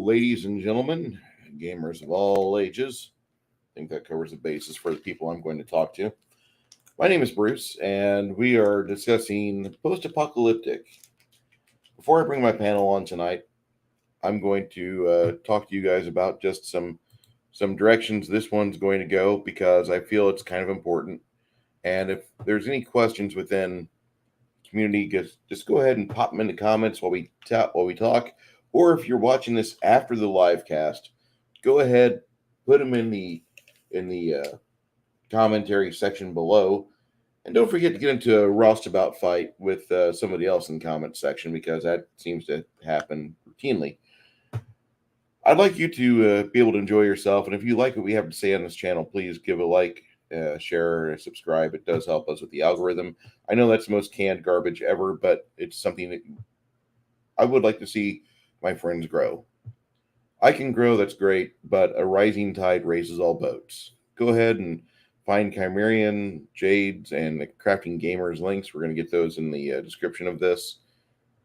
ladies and gentlemen, gamers of all ages. I think that covers the basis for the people I'm going to talk to. My name is Bruce, and we are discussing post-apocalyptic. Before I bring my panel on tonight, I'm going to talk to you guys about just some directions this one's going to go because I feel it's kind of important. And if there's any questions within the community, just go ahead and pop them in the comments while we talk. Or if you're watching this after the live cast, go ahead, put them in the commentary section below. And don't forget to get into a roustabout fight with somebody else in the comment section because that seems to happen routinely. I'd like you to be able to enjoy yourself. And if you like what we have to say on this channel, please give a like, share, subscribe. It does help us with the algorithm. I know that's the most canned garbage ever, but it's something that I would like to see my friends grow. I can grow, that's great, but a rising tide raises all boats. Go ahead and find Chimerian, Jade's, and the Crafting Gamers links. We're going to get those in the description of this.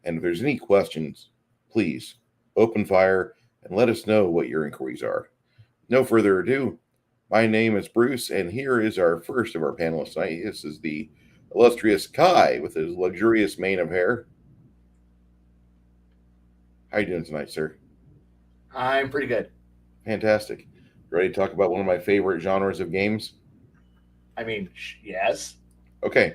And if there's any questions, please open fire and let us know what your inquiries are. No further ado, my name is Bruce, and here is our first of our panelists tonight. This is the illustrious Kai with his luxurious mane of hair. How you doing tonight, sir? I'm pretty good. Fantastic. Ready to talk about one of my favorite genres of games? I mean, yes. Okay.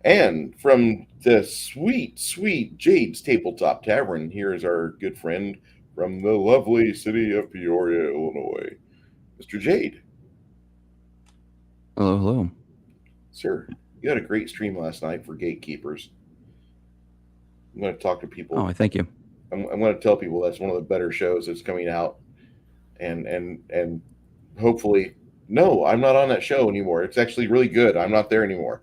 And from the sweet, sweet Jade's Tabletop Tavern, here is our good friend from the lovely city of Peoria, Illinois, Mr. Jade. Hello, hello. Sir, you had a great stream last night for Gatekeepers. I'm going to talk to people. Oh, thank you. I'm going to tell people that's one of the better shows that's coming out. And hopefully, no, I'm not on that show anymore. It's actually really good. I'm not there anymore.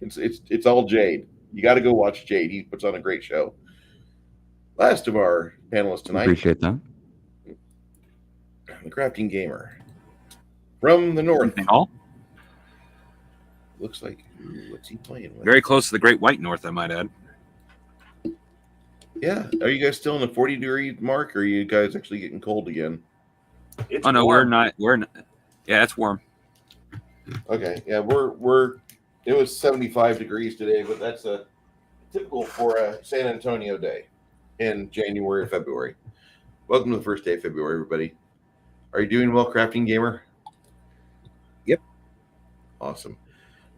It's all Jade. You got to go watch Jade. He puts on a great show. Last of our panelists tonight. Appreciate that. The Crafting Gamer. From the north. All? Looks like, what's he playing with? Very close to the Great White North, I might add. Yeah. Are you guys still in the 40-degree mark, or are you guys actually getting cold again? It's Oh no, warm. we're not. Yeah, it's warm. Okay. Yeah, it was 75 degrees today, but that's a typical for a San Antonio day in January or February. Welcome to the first day of February, everybody. Are you doing well, Crafting Gamer? Yep. Awesome.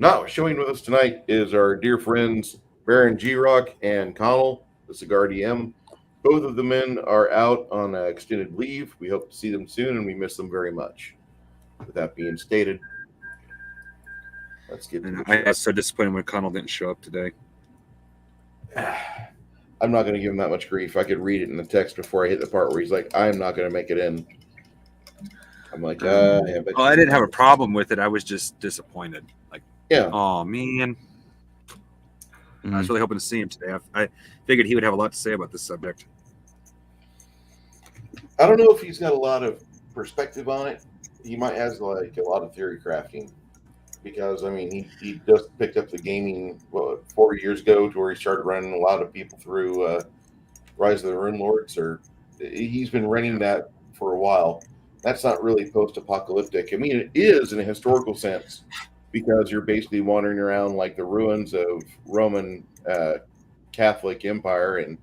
Now, showing with us tonight is our dear friends Baron G-Rock and Connell, the Cigar DM. Both of the men are out on extended leave. We hope to see them soon, and we miss them very much. With that being stated, let's get to I was so disappointed when Connell didn't show up today. I'm not going to give him that much grief. I could read it in the text before I hit the part where he's like, I'm not going to make it in. I'm like, yeah, but Well, I didn't have a problem with it. I was just disappointed. Like, yeah. Oh man. I was really hoping to see him today. I figured he would have a lot to say about this subject. I don't know if he's got a lot of perspective on it. He might have like a lot of theory crafting because, I mean, he just picked up the gaming 4 years ago to where he started running a lot of people through Rise of the Rune Lords, or he's been running that for a while. That's not really post-apocalyptic. I mean, it is in a historical sense because you're basically wandering around like the ruins of Roman Catholic Empire, and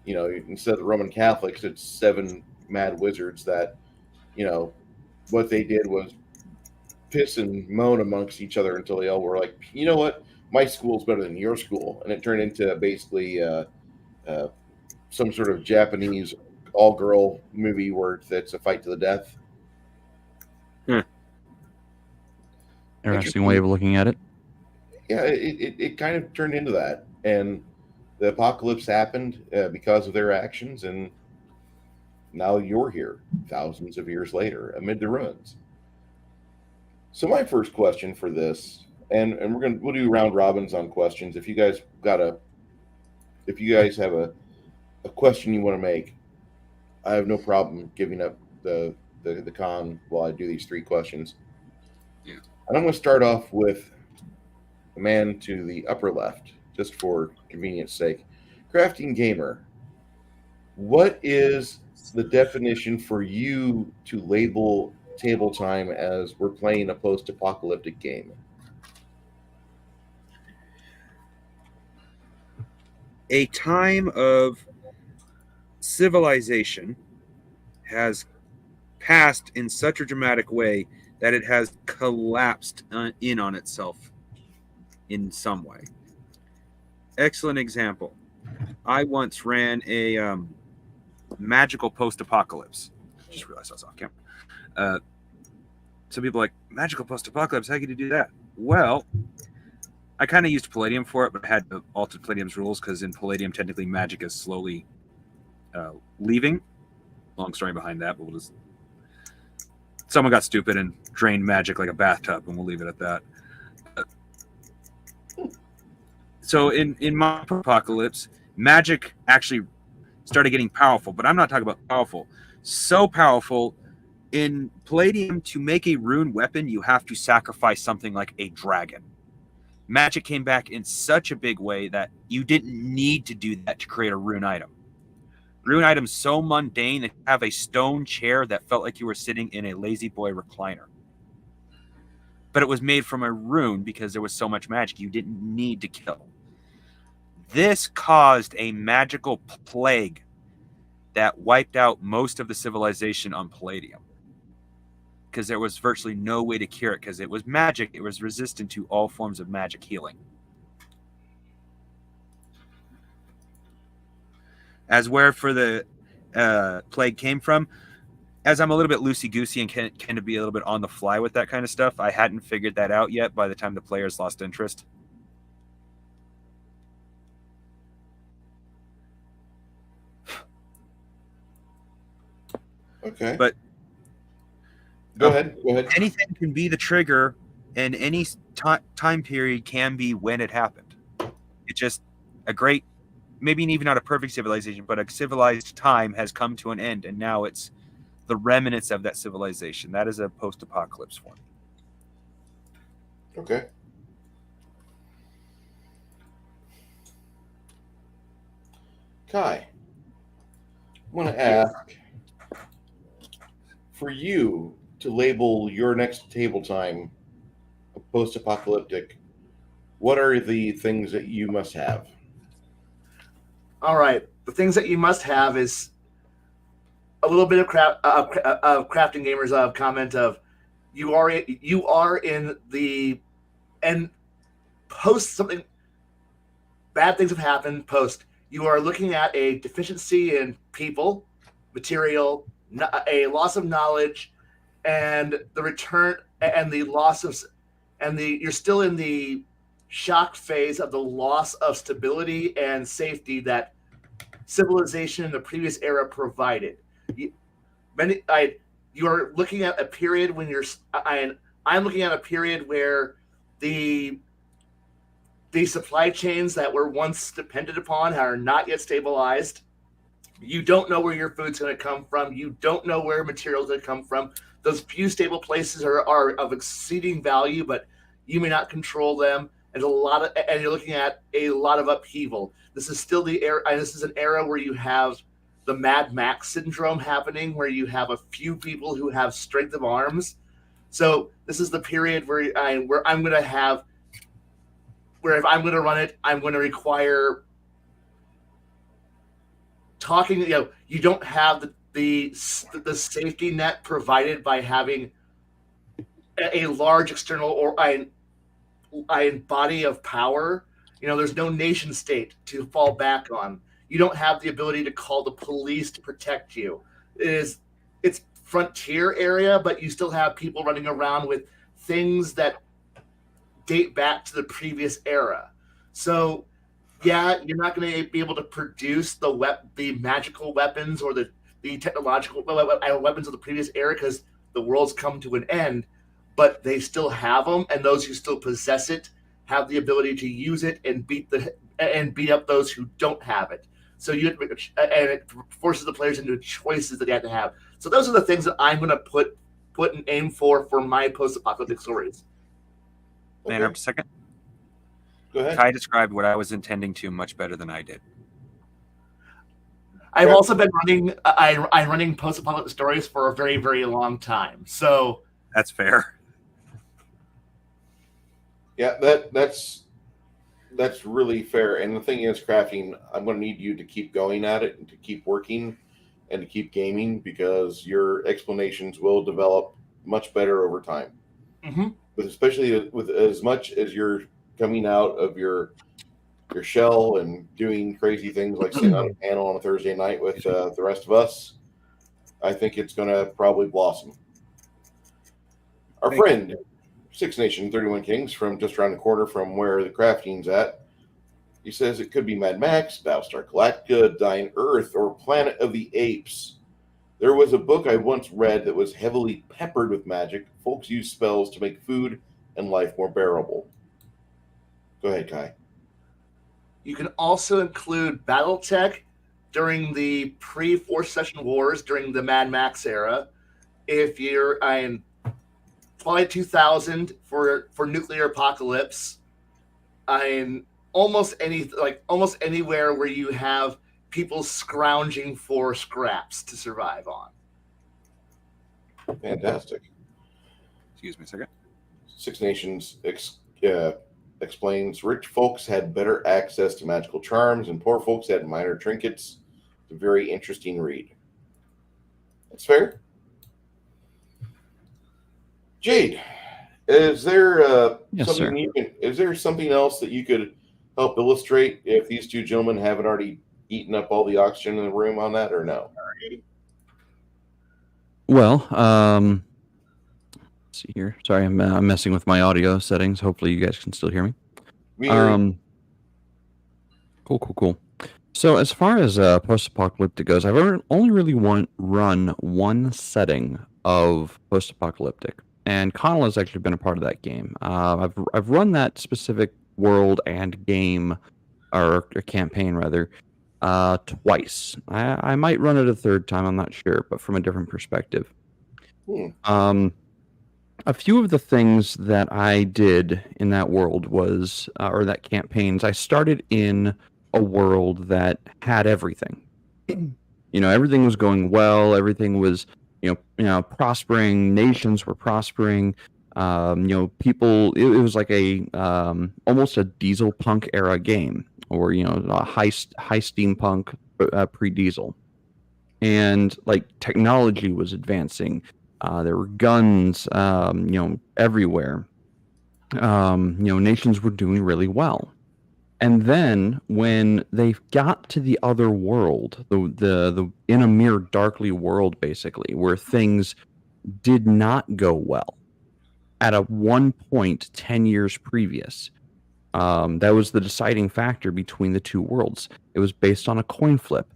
you know, instead of the Roman Catholics, it's 7 mad wizards that, you know, what they did was piss and moan amongst each other until they all were like, you know what, my school's better than your school, and it turned into basically some sort of Japanese all-girl movie where it's a fight to the death. Interesting way of looking at it. Yeah, it kind of turned into that, and the apocalypse happened because of their actions, and now you're here thousands of years later amid the ruins. So my first question for this, and we'll do round robins on questions. If you guys have a question you want to make, I have no problem giving up the con while I do these 3 questions. Yeah. And I'm going to start off with the man to the upper left, just for convenience sake. Crafting Gamer, what is the definition for you to label table time as we're playing a post-apocalyptic game? A time of civilization has passed in such a dramatic way that it has collapsed in on itself in some way. Excellent example. I once ran a magical post-apocalypse. Just realized I was off camera. Some people are like, magical post-apocalypse, how could you do that? Well, I kind of used Palladium for it, but I had to alter Palladium's rules because in Palladium, technically, magic is slowly leaving. Long story behind that, but someone got stupid and drained magic like a bathtub, and we'll leave it at that. So in my apocalypse, magic actually started getting powerful, but I'm not talking about powerful. So powerful, in Palladium, to make a rune weapon, you have to sacrifice something like a dragon. Magic came back in such a big way that you didn't need to do that to create a rune item. Rune items so mundane that you have a stone chair that felt like you were sitting in a lazy boy recliner. But it was made from a rune because there was so much magic you didn't need to kill. This caused a magical plague that wiped out most of the civilization on Palladium. Because there was virtually no way to cure it because it was magic. It was resistant to all forms of magic healing. As where for the plague came from, as I'm a little bit loosey-goosey and can be a little bit on the fly with that kind of stuff, I hadn't figured that out yet by the time the players lost interest. Okay. But Go ahead. Anything can be the trigger, and any time period can be when it happened. It's just a great, maybe even not a perfect civilization, but a civilized time has come to an end, and now it's the remnants of that civilization. That is a post-apocalypse form. Okay. Kai, I want to ask, for you to label your next table time a post-apocalyptic, what are the things that you must have? All right. The things that you must have is a little bit of crafting gamers comment of you are in the and post something bad things have happened. Post you are looking at a deficiency in people, material, a loss of knowledge, and the return and the loss of you're still in the shock phase of the loss of stability and safety that civilization in the previous era provided. You are looking at a period when I'm looking at a period where the supply chains that were once dependent upon are not yet stabilized. You don't know where your food's going to come from. You don't know where materials going to come from. Those few stable places are of exceeding value, but you may not control them. And you're looking at a lot of upheaval. This is still the era. This is an era where you have the Mad Max syndrome happening, where you have a few people who have strength of arms. So this is the period where if I'm going to run it, I'm going to require talking. You don't have the safety net provided by having a large external or a body of power. There's no nation state to fall back on. You don't have the ability to call the police to protect you. It's frontier area, but you still have people running around with things that date back to the previous era. So, yeah, you're not going to be able to produce the magical weapons or the technological weapons of the previous era because the world's come to an end, but they still have them, and those who still possess it have the ability to use it and beat up those who don't have it. So and it forces the players into choices that they have to have. So those are the things that I'm going to put and aim for my post-apocalyptic stories. Okay. Man, up a second. Go ahead. Kai described what I was intending to much better than I did. I've also been running. I'm running post-apocalyptic stories for a very, very long time. So That's fair. Yeah, that's really fair. And the thing is, crafting, I'm going to need you to keep going at it and to keep working and to keep gaming because your explanations will develop much better over time. Mm-hmm. But especially with as much as you're coming out of your shell and doing crazy things like sitting on a panel on a Thursday night with the rest of us, I think it's going to probably blossom. Our Thank friend, Six Nation 31 Kings, from just around the corner from where the crafting's at, he says it could be Mad Max, Battlestar Galactica, Dying Earth, or Planet of the Apes. There was a book I once read that was heavily peppered with magic. Folks use spells to make food and life more bearable. Go ahead, Kai. You can also include BattleTech during the pre-Fourth Session Wars during the Mad Max era. If you're in Twilight 2000 for nuclear apocalypse, in almost anywhere where you have people scrounging for scraps to survive on. Fantastic. Excuse me a second. Six Nations explains rich folks had better access to magical charms and poor folks had minor trinkets. It's a very interesting read. That's fair. Jade, is there Yes, something sir. is there something else that you could help illustrate if these two gentlemen haven't already eaten up all the oxygen in the room on that, or no? Well, let's see here. Sorry, I'm messing with my audio settings. Hopefully, you guys can still hear me. We hear you. Cool. So, as far as post-apocalyptic goes, I've only really run one setting of post-apocalyptic, and Connell has actually been a part of that game. I've run that specific world and game, or campaign rather, twice. I might run it a third time. I'm not sure, but from a different perspective. A few of the things that I did in that world was, or that campaigns, I started in a world that had everything. Everything was going well. Everything was, prospering. Nations were prospering. People. It was like a almost a diesel punk era game, or a high steampunk pre-diesel, and like technology was advancing. There were guns, everywhere. Nations were doing really well. And then when they got to the other world, the in a mere darkly world, basically, where things did not go well, at a one point 10 years previous, that was the deciding factor between the two worlds. It was based on a coin flip.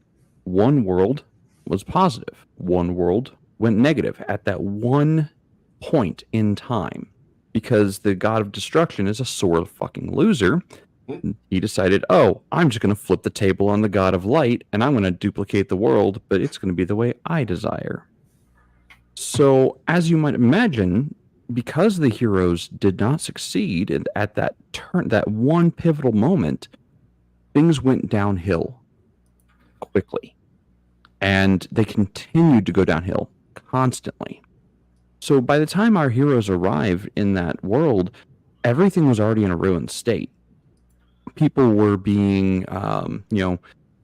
One world was positive. One world went negative at that one point in time, because the god of destruction is a sore fucking loser. He decided, I'm just going to flip the table on the god of light, and I'm going to duplicate the world, but it's going to be the way I desire. So, as you might imagine, because the heroes did not succeed at that one pivotal moment, things went downhill quickly. And they continued to go downhill constantly. So by the time our heroes arrived in that world, everything was already in a ruined state. People were being,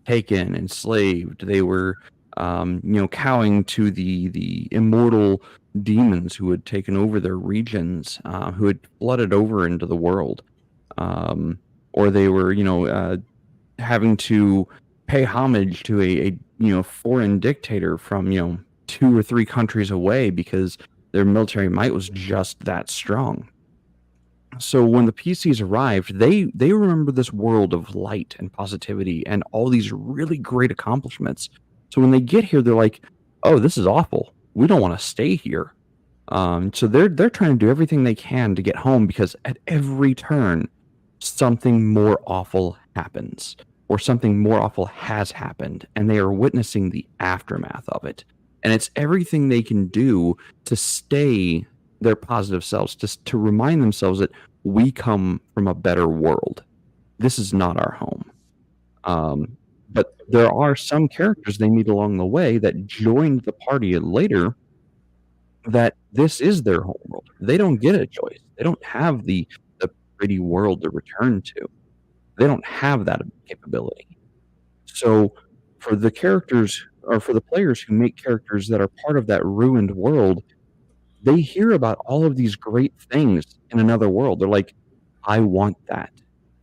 taken, enslaved. They were, cowing to the immortal demons who had taken over their regions, who had flooded over into the world. Or they were, having to pay homage to a foreign dictator from 2 or 3 countries away because their military might was just that strong. So when the PCs arrived, they remember this world of light and positivity and all these really great accomplishments. So when they get here, they're like, "Oh, this is awful. We don't want to stay here." So they're trying to do everything they can to get home, because at every turn, something more awful happens, or something more awful has happened, and they are witnessing the aftermath of it. And it's everything they can do to stay their positive selves, to remind themselves that we come from a better world. This is not our home. But there are some characters they meet along the way that joined the party later that this is their home world. They don't get a choice. They don't have the pretty world to return to. They don't have that capability. So for the characters, or for the players who make characters that are part of that ruined world, they hear about all of these great things in another world. They're like, I want that.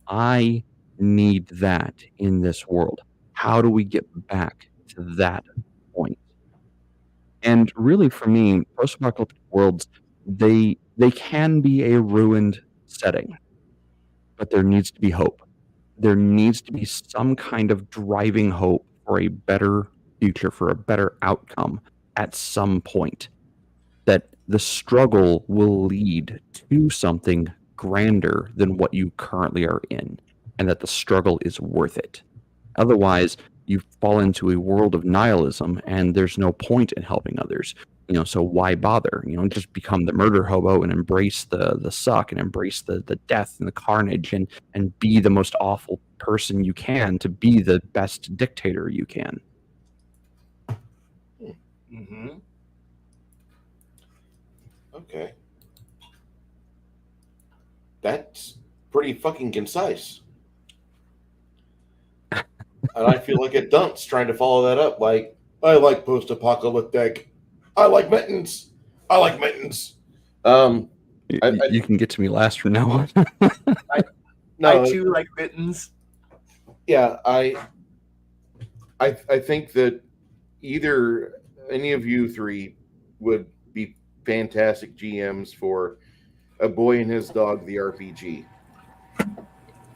I need that in this world. How do we get back to that point? And really, for me, post-apocalyptic worlds, they can be a ruined setting, but there needs to be hope. There needs to be some kind of driving hope for a better future, for a better outcome at some point. That the struggle will lead to something grander than what you currently are in, and that the struggle is worth it. Otherwise, you fall into a world of nihilism, and there's no point in helping others. So why bother? Just become the murder hobo and embrace the suck and embrace the death and the carnage and be the most awful person you can to be the best dictator you can. Mm-hmm. Okay. That's pretty fucking concise. And I feel like a dunce trying to follow that up. Like, I like post-apocalyptic. I like mittens. I like mittens. You can get to me last from now on. I too like mittens. Yeah, I think that either any of you three would be fantastic GMs for A Boy and His Dog, the RPG,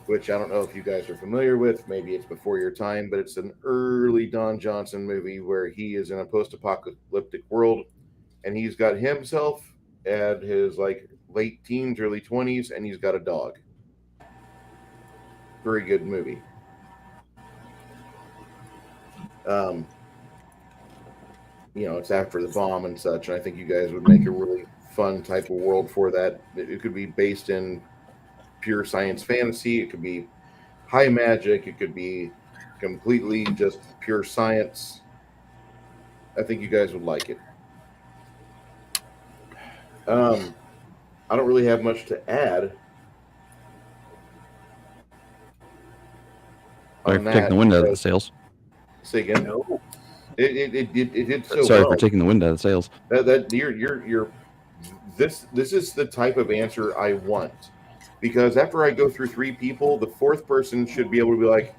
which I don't know if you guys are familiar with. Maybe it's before your time, but it's an early Don Johnson movie where he is in a post-apocalyptic world, and he's got himself at his late teens, early 20s, and he's got a dog. Very good movie. It's after the bomb and such, and I think you guys would make a really fun type of world for that. It could be based in pure science fantasy. It could be high magic. It could be completely just pure science. I think you guys would like it. I don't really have much to add. Sorry for taking the wind out of the sails. Say again. No. It did so Sorry well. for taking the wind out of the sails. This is the type of answer I want, because after I go through three people, the fourth person should be able to be like,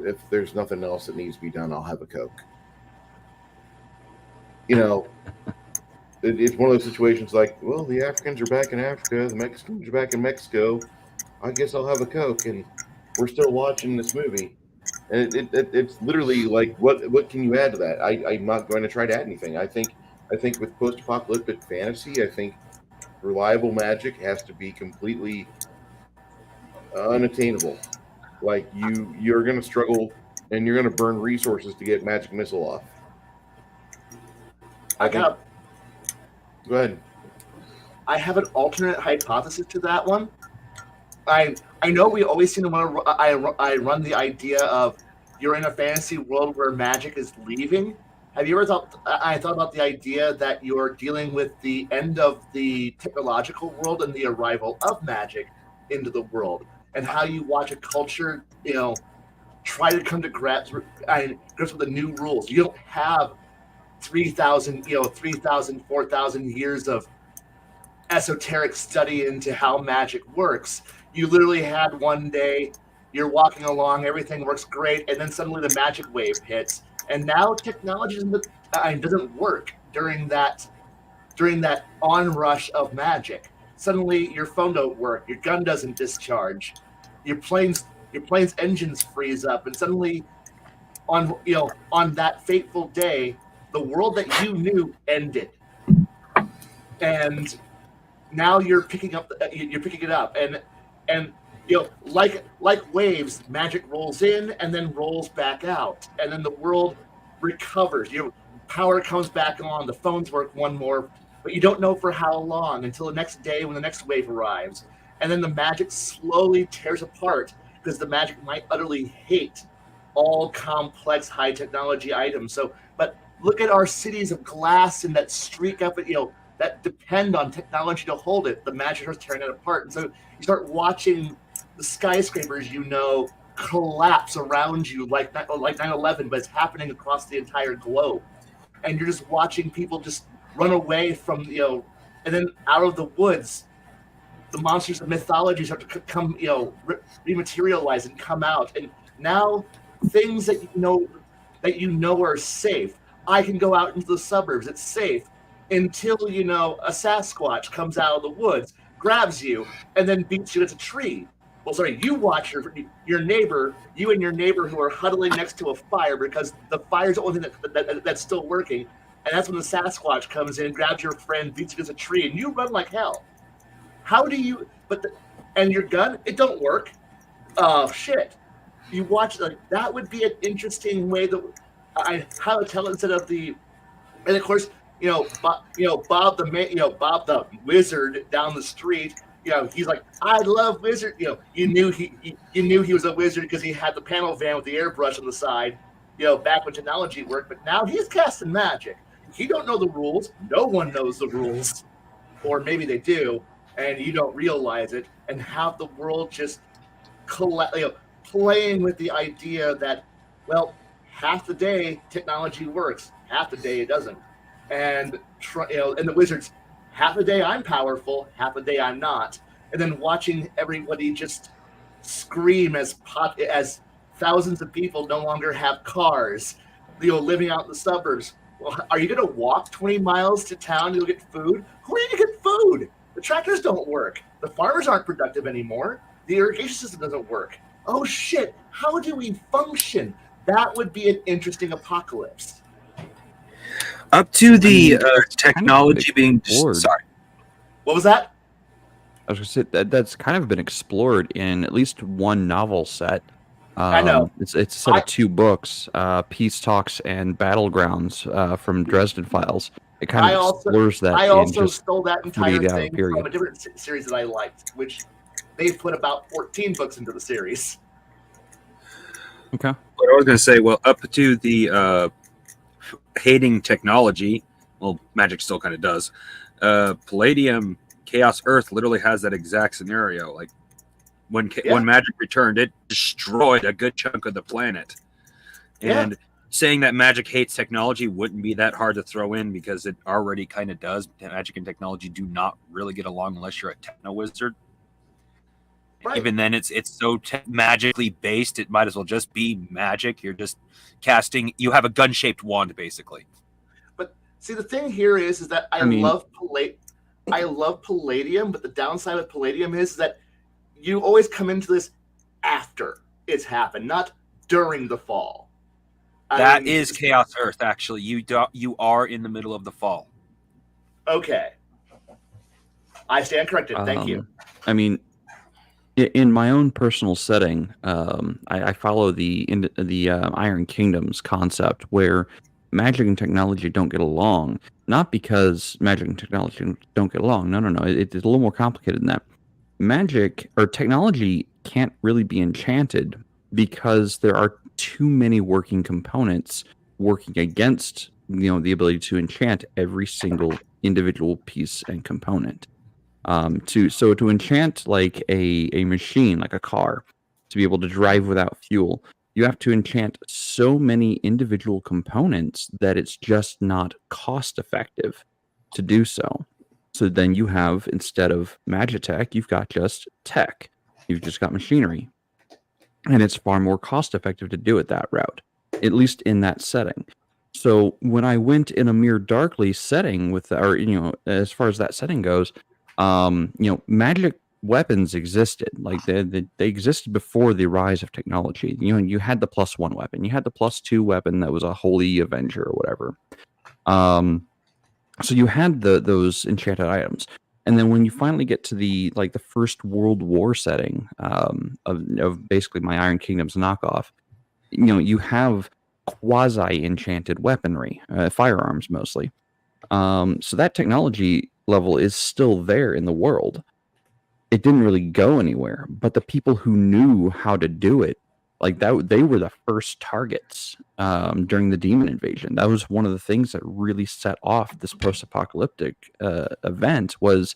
if there's nothing else that needs to be done, I'll have a Coke. It's one of those situations like, well, the Africans are back in Africa, the Mexicans are back in Mexico. I guess I'll have a Coke, and we're still watching this movie. And it's literally like, what can you add to that? I'm not going to try to add anything. I think with post-apocalyptic fantasy, I think reliable magic has to be completely unattainable. Like you're going to struggle, and you're going to burn resources to get magic missile off. Go ahead. I have an alternate hypothesis to that one. I know we always seem to want to. I run the idea of you're in a fantasy world where magic is leaving. Have you ever thought? I thought about the idea that you're dealing with the end of the technological world and the arrival of magic into the world, and how you watch a culture, try to come to grips with the new rules. You don't have 3,000, 4,000 years of esoteric study into how magic works. You literally had one day, you're walking along, everything works great, and then suddenly the magic wave hits, and now technology doesn't work during that onrush of magic. Suddenly your phone don't work, your gun doesn't discharge, your plane's engines freeze up, and suddenly on that fateful day, the world that you knew ended, and now you're picking it up, and like waves, magic rolls in and then rolls back out, and then the world recovers. Your power comes back on, the phones work one more, but you don't know for how long, until the next day when the next wave arrives, and then the magic slowly tears apart because the magic might utterly hate all complex high technology items. So, but look at our cities of glass and that streak up, that depend on technology to hold it. The magic starts tearing it apart. And so you start watching the skyscrapers, collapse around you like 9/11, but it's happening across the entire globe. And you're just watching people just run away from, and then out of the woods, the monsters of mythology start to come, rematerialize and come out. And now things that are safe. I can go out into the suburbs. It's safe until, a Sasquatch comes out of the woods, grabs you, and then beats you into a tree. Well, sorry, you watch your neighbor, you and your neighbor who are huddling next to a fire because the fire's the only thing that's still working. And that's when the Sasquatch comes in, grabs your friend, beats you against a tree, and you run like hell. How do you, and your gun, it don't work. Oh, shit. You watch, that would be an interesting way how to tell instead of and of course, Bob the wizard down the street, he's like, I love wizard. You knew he was a wizard because he had the panel van with the airbrush on the side, back when technology worked. But now he's casting magic. He don't know the rules. No one knows the rules, or maybe they do, and you don't realize it. And have the world just playing with the idea that, well, half the day technology works, half the day it doesn't, and and the wizards, half the day I'm powerful, half the day I'm not, and then watching everybody just scream as thousands of people no longer have cars, living out in the suburbs. Well, are you going to walk 20 miles to town to go get food? Who are you going to get food? The tractors don't work. The farmers aren't productive anymore. The irrigation system doesn't work. Oh shit! How do we function? That would be an interesting apocalypse. Up to the technology being sorry. What was that? I was going to say that's kind of been explored in at least one novel set. I know. It's a set of 2 books, Peace Talks and Battlegrounds from Dresden Files. It kind of explores that. I also stole that entire thing from a different series that I liked, which they've put about 14 books into the series. Okay. But I was going to say, well, up to the hating technology, well, magic still kind of does. Palladium Chaos Earth literally has that exact scenario. Like when magic returned, it destroyed a good chunk of the planet. And saying that magic hates technology wouldn't be that hard to throw in because it already kind of does. Magic and technology do not really get along unless you're a techno wizard. Right. Even then, it's so magically based, it might as well just be magic. You're just casting. You have a gun-shaped wand, basically. But see, the thing here is that I love Palladium, but the downside of Palladium is that you always come into this after it's happened, not during the fall. That is Chaos Earth, actually. You are in the middle of the fall. Okay. I stand corrected. Thank you. I mean, in my own personal setting, I follow the Iron Kingdoms concept where magic and technology don't get along. Not because magic and technology don't get along. No. It's a little more complicated than that. Magic or technology can't really be enchanted because there are too many working components working against the ability to enchant every single individual piece and component. To enchant like a machine, like a car, to be able to drive without fuel, you have to enchant so many individual components that it's just not cost effective to do so. So then you have, instead of magitech, you've got just tech. You've just got machinery. And it's far more cost effective to do it that route, at least in that setting. So when I went in a Mere Darkly setting as far as that setting goes, magic weapons existed. Like they existed before the rise of technology. You had the +1 weapon, you had the +2 weapon that was a Holy Avenger or whatever. So you had those enchanted items, and then when you finally get to the First World War setting of basically my Iron Kingdoms knockoff, you have quasi enchanted weaponry, firearms mostly. So that technology level is still there in the world. It didn't really go anywhere, but the people who knew how to do it Like that, they were the first targets during the demon invasion. That was one of the things that really set off this post-apocalyptic event. Was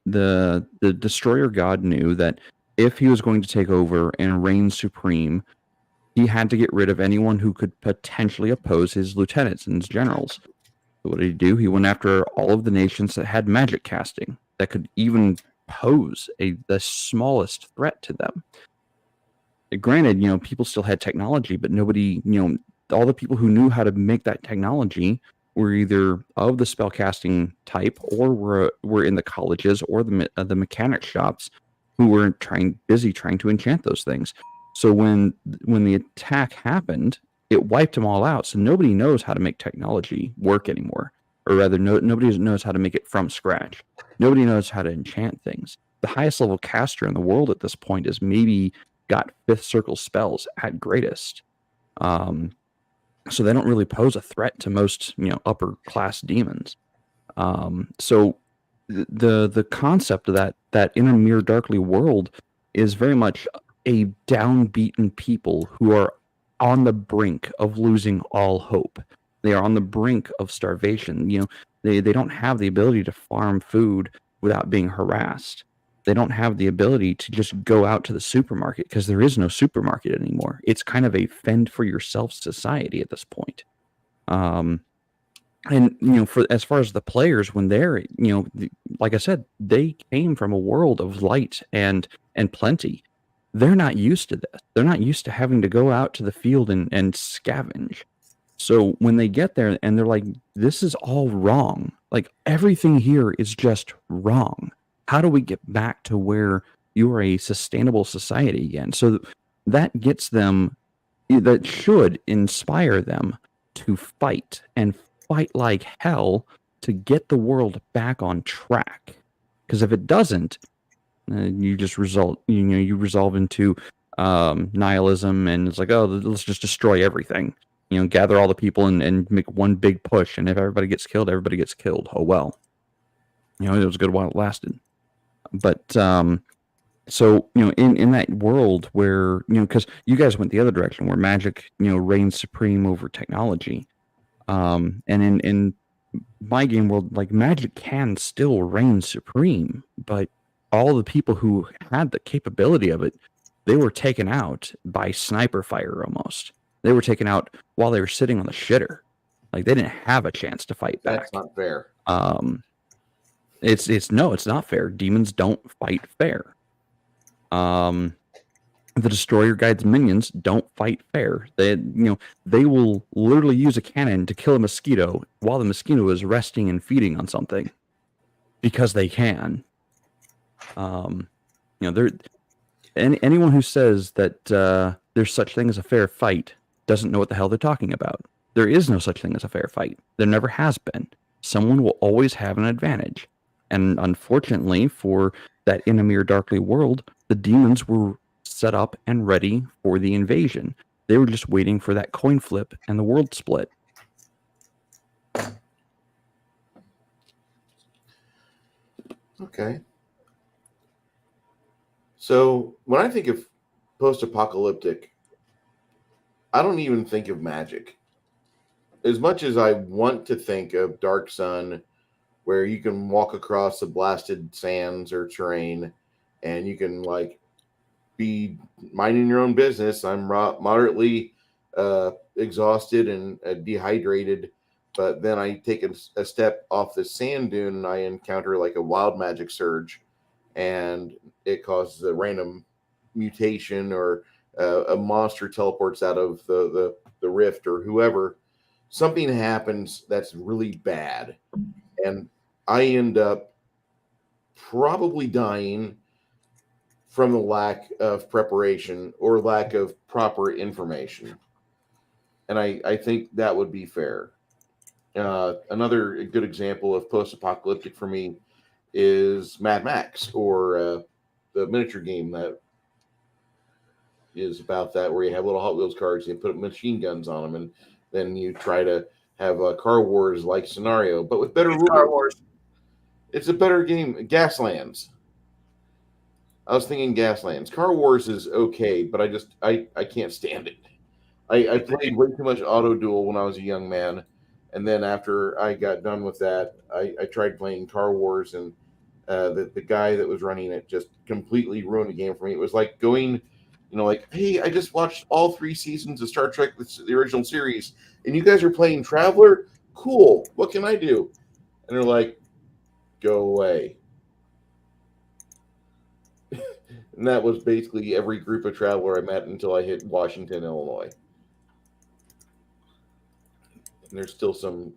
the destroyer god knew that if he was going to take over and reign supreme, he had to get rid of anyone who could potentially oppose his lieutenants and his generals. So what did he do? He went after all of the nations that had magic casting, that could even pose the smallest threat to them. Granted, people still had technology, but nobody, all the people who knew how to make that technology were either of the spellcasting type, or were in the colleges or the mechanic shops, who were busy trying to enchant those things. So when the attack happened, it wiped them all out. So nobody knows how to make technology work anymore, or rather, nobody knows how to make it from scratch. Nobody knows how to enchant things. The highest level caster in the world at this point is maybe got 5th circle spells at greatest. So they don't really pose a threat to most upper class demons. So the concept of that inner mirror darkly world is very much a downbeaten people who are on the brink of losing all hope. They are on the brink of starvation. They don't have the ability to farm food without being harassed. They don't have the ability to just go out to the supermarket, because there is no supermarket anymore. It's kind of a fend for yourself society at this point. And for as far as the players, when they're like I said, they came from a world of light and plenty. They're not used to this. They're not used to having to go out to the field and scavenge. So when they get there and they're like, this is all wrong. Like, everything here is just wrong. How do we get back to where you are a sustainable society again? So that gets them, that should inspire them to fight, and fight like hell, to get the world back on track. Because if it doesn't, you just you resolve into nihilism, and it's like, oh, let's just destroy everything. Gather all the people and make one big push, and if everybody gets killed, everybody gets killed. Oh well. It was good while it lasted. But so in that world where because you guys went the other direction, where magic reigns supreme over technology, and in my game world, like, magic can still reign supreme, but all the people who had the capability of it, they were taken out by sniper fire almost. They were taken out while they were sitting on the shitter. Like, they didn't have a chance to fight back. That's not fair. It's not fair. Demons don't fight fair. The destroyer guide's minions don't fight fair. They will literally use a cannon to kill a mosquito while the mosquito is resting and feeding on something, because they can. Anyone who says that there's such thing as a fair fight doesn't know what the hell they're talking about. There is no such thing as a fair fight. There never has been. Someone will always have an advantage. And unfortunately, for that Inamir Darkly world, the demons were set up and ready for the invasion. They were just waiting for that coin flip and the world split. Okay. So when I think of post-apocalyptic, I don't even think of magic. As much as I want to think of Dark Sun, where you can walk across the blasted sands or terrain, and you can be minding your own business. I'm moderately exhausted and dehydrated, but then I take a step off the sand dune and I encounter like a wild magic surge, and it causes a random mutation, or a monster teleports out of the rift, or whoever. Something happens that's really bad, and I end up probably dying from the lack of preparation or lack of proper information. And I think that would be fair. Another good example of post-apocalyptic for me is Mad Max, or the miniature game that is about that, where you have little Hot Wheels cars and you put machine guns on them, and then you try to have a Car Wars like scenario, but with better rules. Car Wars. It's a better game. Gaslands. I was thinking Gaslands. Car Wars is okay, but I can't stand it. I played way too much Auto Duel when I was a young man, and then after I got done with that, I tried playing Car Wars, and the guy that was running it just completely ruined the game for me. It was like going, like, hey, I just watched all 3 seasons of Star Trek, the original series, and you guys are playing Traveler? Cool. What can I do? And they're like, go away. And that was basically every group of Traveler I met until I hit Washington, Illinois. And there's still some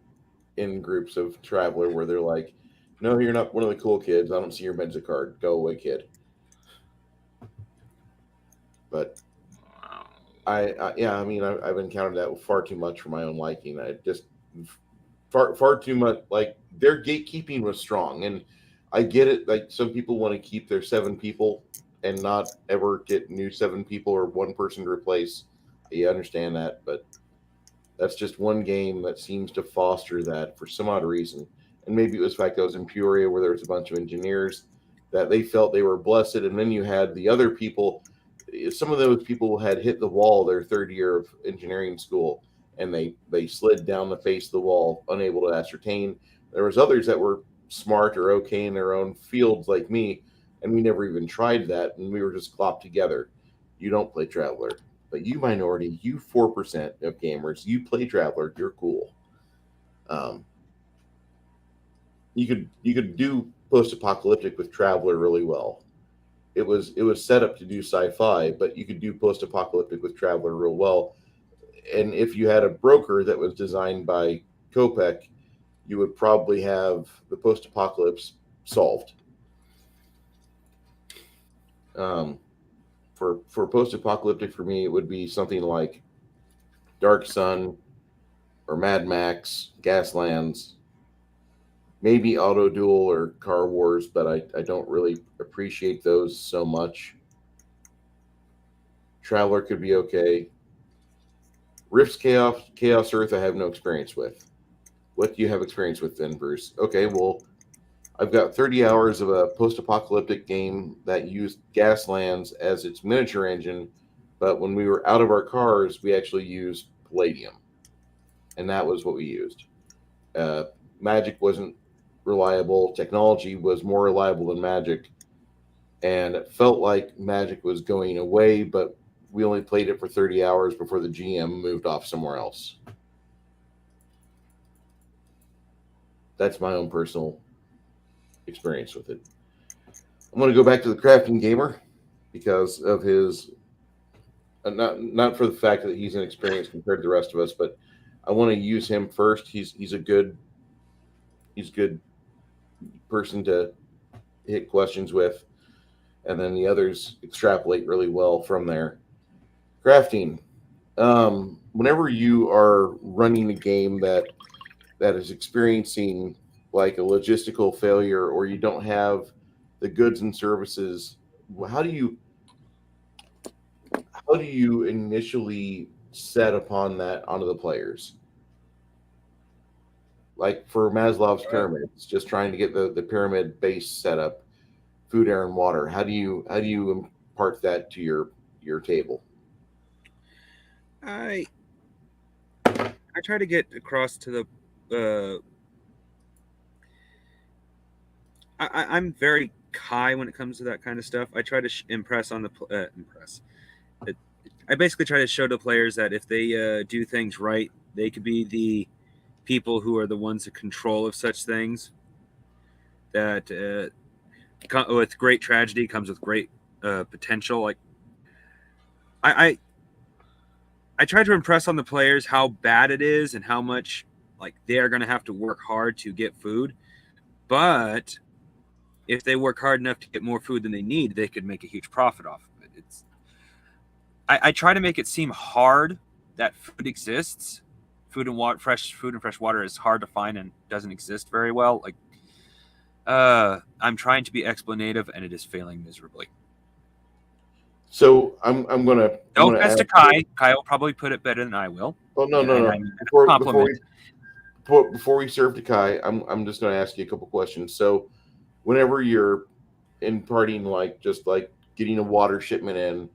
in groups of Traveler where they're like, no, you're not one of the cool kids. I don't see your Mensa card. Go away, kid. But I've encountered that far too much for my own liking. I just far too much. Like, their gatekeeping was strong, and I get it. Like, some people want to keep their 7 people and not ever get new 7 people or one person to replace. You understand that, but that's just one game that seems to foster that for some odd reason. And maybe it was the fact that I was in Peoria, where there was a bunch of engineers that they felt they were blessed, and then you had the other people. Some of those people had hit the wall their 3rd year of engineering school, and they slid down the face of the wall, unable to ascertain. There was others that were smart or okay in their own fields like me, and we never even tried that, and we were just clopped together. You don't play Traveler, but you minority, you 4% of gamers, you play Traveler, you're cool. You could do post-apocalyptic with Traveler really well. It was set up to do sci-fi, but you could do post-apocalyptic with Traveler real well. And if you had a broker that was designed by Kopek, you would probably have the post-apocalypse solved. For post-apocalyptic, for me, it would be something like Dark Sun or Mad Max, Gaslands, maybe Auto Duel or Car Wars, but I don't really appreciate those so much. Traveler could be okay. Rift's Chaos Earth, I have no experience with. What do you have experience with then, Bruce? Okay, well, I've got 30 hours of a post-apocalyptic game that used Gaslands as its miniature engine, but when we were out of our cars, we actually used Palladium, and that was what we used. Magic wasn't reliable. Technology was more reliable than Magic, and it felt like Magic was going away, but we only played it for 30 hours before the GM moved off somewhere else. That's my own personal experience with it. I'm going to go back to the crafting gamer because of his not for the fact that he's inexperienced compared to the rest of us, but I want to use him first. He's a good person to hit questions with, and then the others extrapolate really well from there. Crafting. Whenever you are running a game that is experiencing like a logistical failure, or you don't have the goods and services, how do you initially set upon that onto the players? Like for Maslow's pyramid, it's just trying to get the pyramid base set up, food, air, and water. How do you impart that to your table? I try to get across to the. I'm very Kai when it comes to that kind of stuff. I try to impress on the impress. I basically try to show the players that if they do things right, they could be the people who are the ones in control of such things. That with great tragedy comes with great potential. Like I try to impress on the players how bad it is and how much like they're going to have to work hard to get food. But if they work hard enough to get more food than they need, they could make a huge profit off of it. I try to make it seem hard that food exists. Food and fresh water is hard to find and doesn't exist very well. Like I'm trying to be explanative and it is failing miserably. So I'm gonna. No offense to Kai. Kai will probably put it better than I will. Oh no. Before we serve to Kai, I'm just going to ask you a couple questions. So, whenever you're imparting like getting a water shipment in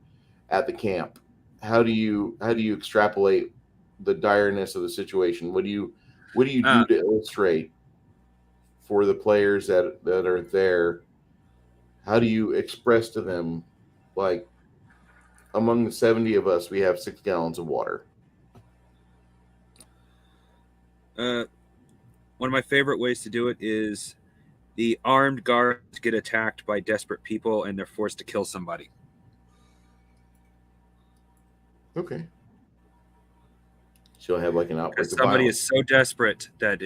at the camp. How do you extrapolate the direness of the situation? What do you do to illustrate for the players that are there? How do you express to them, like, among the 70 of us, we have 6 gallons of water? One of my favorite ways to do it is the armed guards get attacked by desperate people and they're forced to kill somebody. Okay. So I have like an outbreak Because of somebody violence. is so desperate that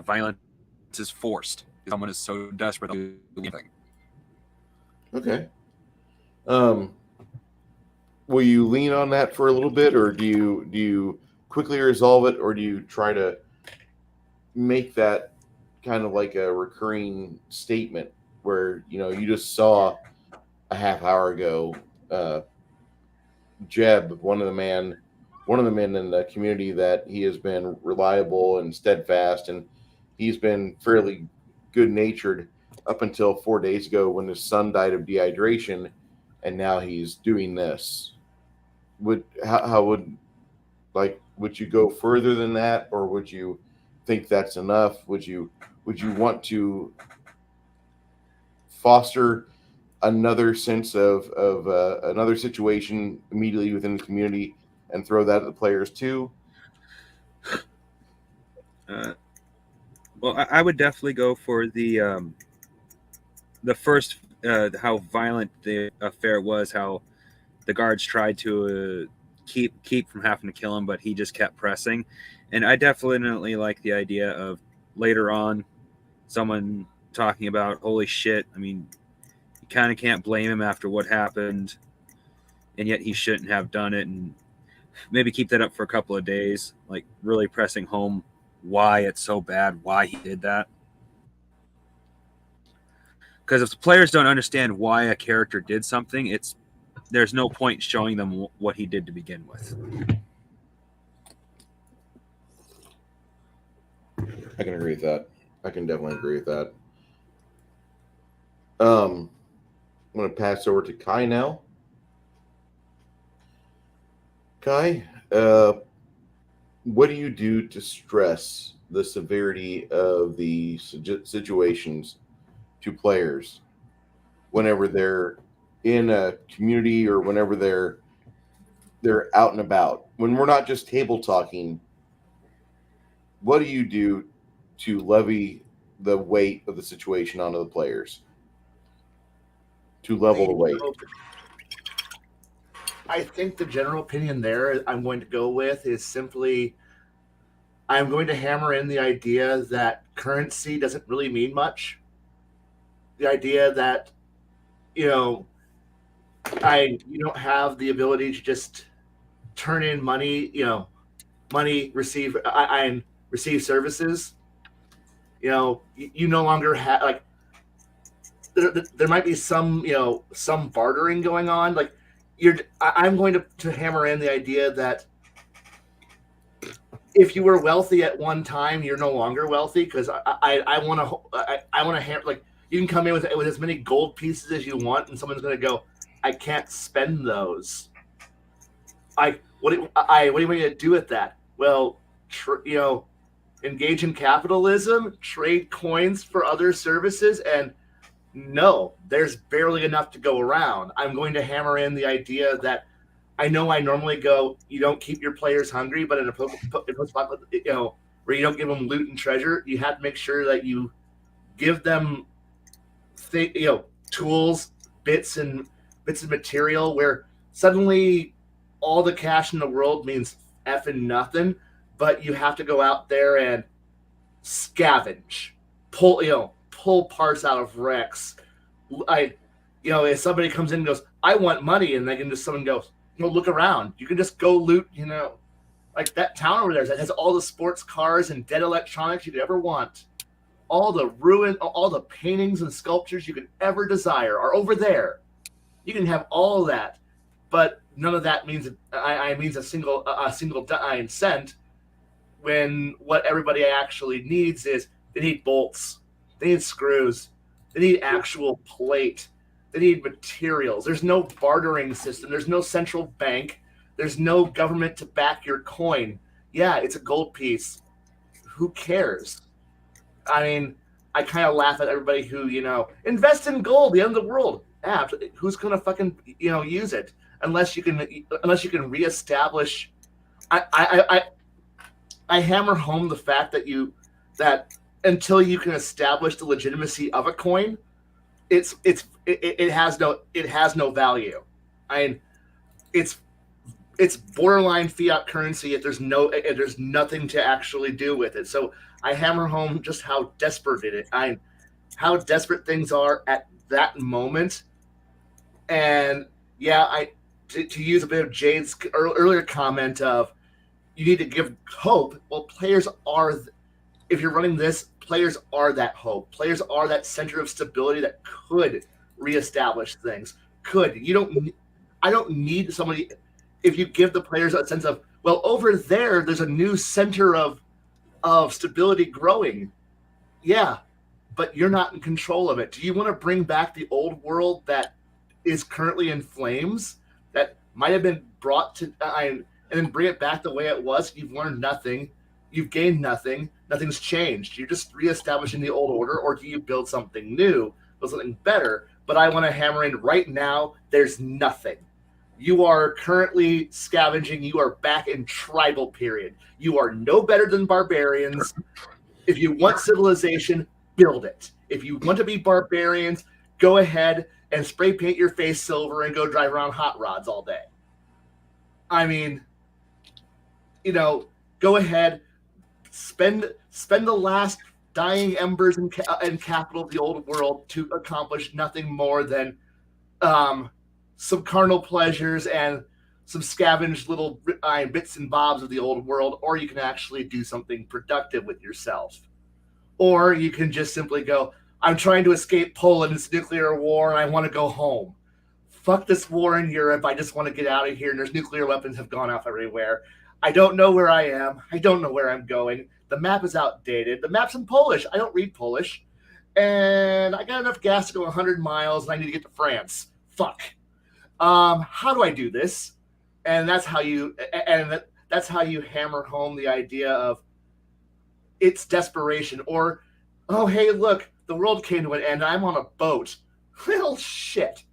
violence is forced. Someone is so desperate to do anything. Okay. Will you lean on that for a little bit, or do you quickly resolve it, or do you try to make that kind of like a recurring statement where you just saw a half hour ago, Jeb, one of the men in the community, that he has been reliable and steadfast, and he's been fairly good natured up until 4 days ago when his son died of dehydration, and now he's doing this. Would you go further than that, or would you think that's enough? Would you want to foster another sense of another situation immediately within the community and throw that at the players too? Well, I would definitely go for the first, how violent the affair was, how the guards tried to keep from having to kill him, but he just kept pressing. And I definitely like the idea of later on someone talking about, holy shit, I mean, you kind of can't blame him after what happened, and yet he shouldn't have done it. And maybe keep that up for a couple of days, like really pressing home why it's so bad, why he did that. Because if the players don't understand why a character did something, there's no point showing them what he did to begin with. I can agree with that. I can definitely agree with that. I'm going to pass over to Kai now. Kai, what do you do to stress the severity of the situations to players whenever they're in a community, or whenever they're out and about? When we're not just table talking, what do you do to levy the weight of the situation onto the players? To level the weight. I think the general opinion there I'm going to go with is simply, I'm going to hammer in the idea that currency doesn't really mean much. The idea that, you don't have the ability to just turn in money, receive services. You no longer have, like, there might be some bartering going on. Like, I'm going to hammer in the idea that if you were wealthy at one time, you're no longer wealthy, because I want to hammer, like, you can come in with as many gold pieces as you want, and someone's going to go, I can't spend those. What do you want to do with that? Well, engage in capitalism, trade coins for other services, and no, there's barely enough to go around. I'm going to hammer in the idea that I know I normally go, you don't keep your players hungry, but in a post-apocalyptic, where you don't give them loot and treasure, you have to make sure that you give them tools, bits and material, where suddenly all the cash in the world means effing nothing, but you have to go out there and scavenge, pull parts out of wrecks. If somebody comes in and goes, I want money, and they can just, someone goes, look around. You can just go loot, like that town over there that has all the sports cars and dead electronics you could ever want. All the paintings and sculptures you could ever desire are over there. You can have all that, but none of that means a single dime cent, when what everybody actually needs is, they need bolts, they need screws, they need actual plate. They need materials. There's no bartering system. There's no central bank. There's no government to back your coin. Yeah, it's a gold piece. Who cares? I mean, I kind of laugh at everybody who, invest in gold, the end of the world. Yeah, who's gonna fucking, use it unless you can reestablish. I hammer home the fact that until you can establish the legitimacy of a coin, it has no value. I mean, it's borderline fiat currency if there's nothing to actually do with it. So I hammer home just how desperate how desperate things are at that moment. And yeah, to use a bit of Jade's earlier comment of you need to give hope. Well, if you're running this, players are that hope. Players are that center of stability that could reestablish things. I don't need somebody. If you give the players a sense of, well, over there's a new center of stability growing. Yeah, but you're not in control of it. Do you want to bring back the old world that is currently in flames, that might have been brought to, and then bring it back the way it was? You've learned nothing. You've gained nothing. Nothing's changed. You're just reestablishing the old order, or do you build something new, build something better? But I want to hammer in right now, there's nothing. You are currently scavenging. You are back in tribal period. You are no better than barbarians. If you want civilization, build it. If you want to be barbarians, go ahead and spray paint your face silver and go drive around hot rods all day. I mean, go ahead, spend the last dying embers and capital of the old world to accomplish nothing more than some carnal pleasures and some scavenged little bits and bobs of the old world, or you can actually do something productive with yourself. Or you can just simply go, I'm trying to escape Poland, it's nuclear war, and I want to go home. Fuck this war in Europe, I just want to get out of here, and there's nuclear weapons have gone off everywhere. I don't know where I am. I don't know where I'm going. The map is outdated. The map's in Polish. I don't read Polish. And I got enough gas to go 100 miles, and I need to get to France. Fuck. How do I do this? And that's how you hammer home the idea of it's desperation. Or, oh, hey, look, the world came to an end. I'm on a boat. Well, shit.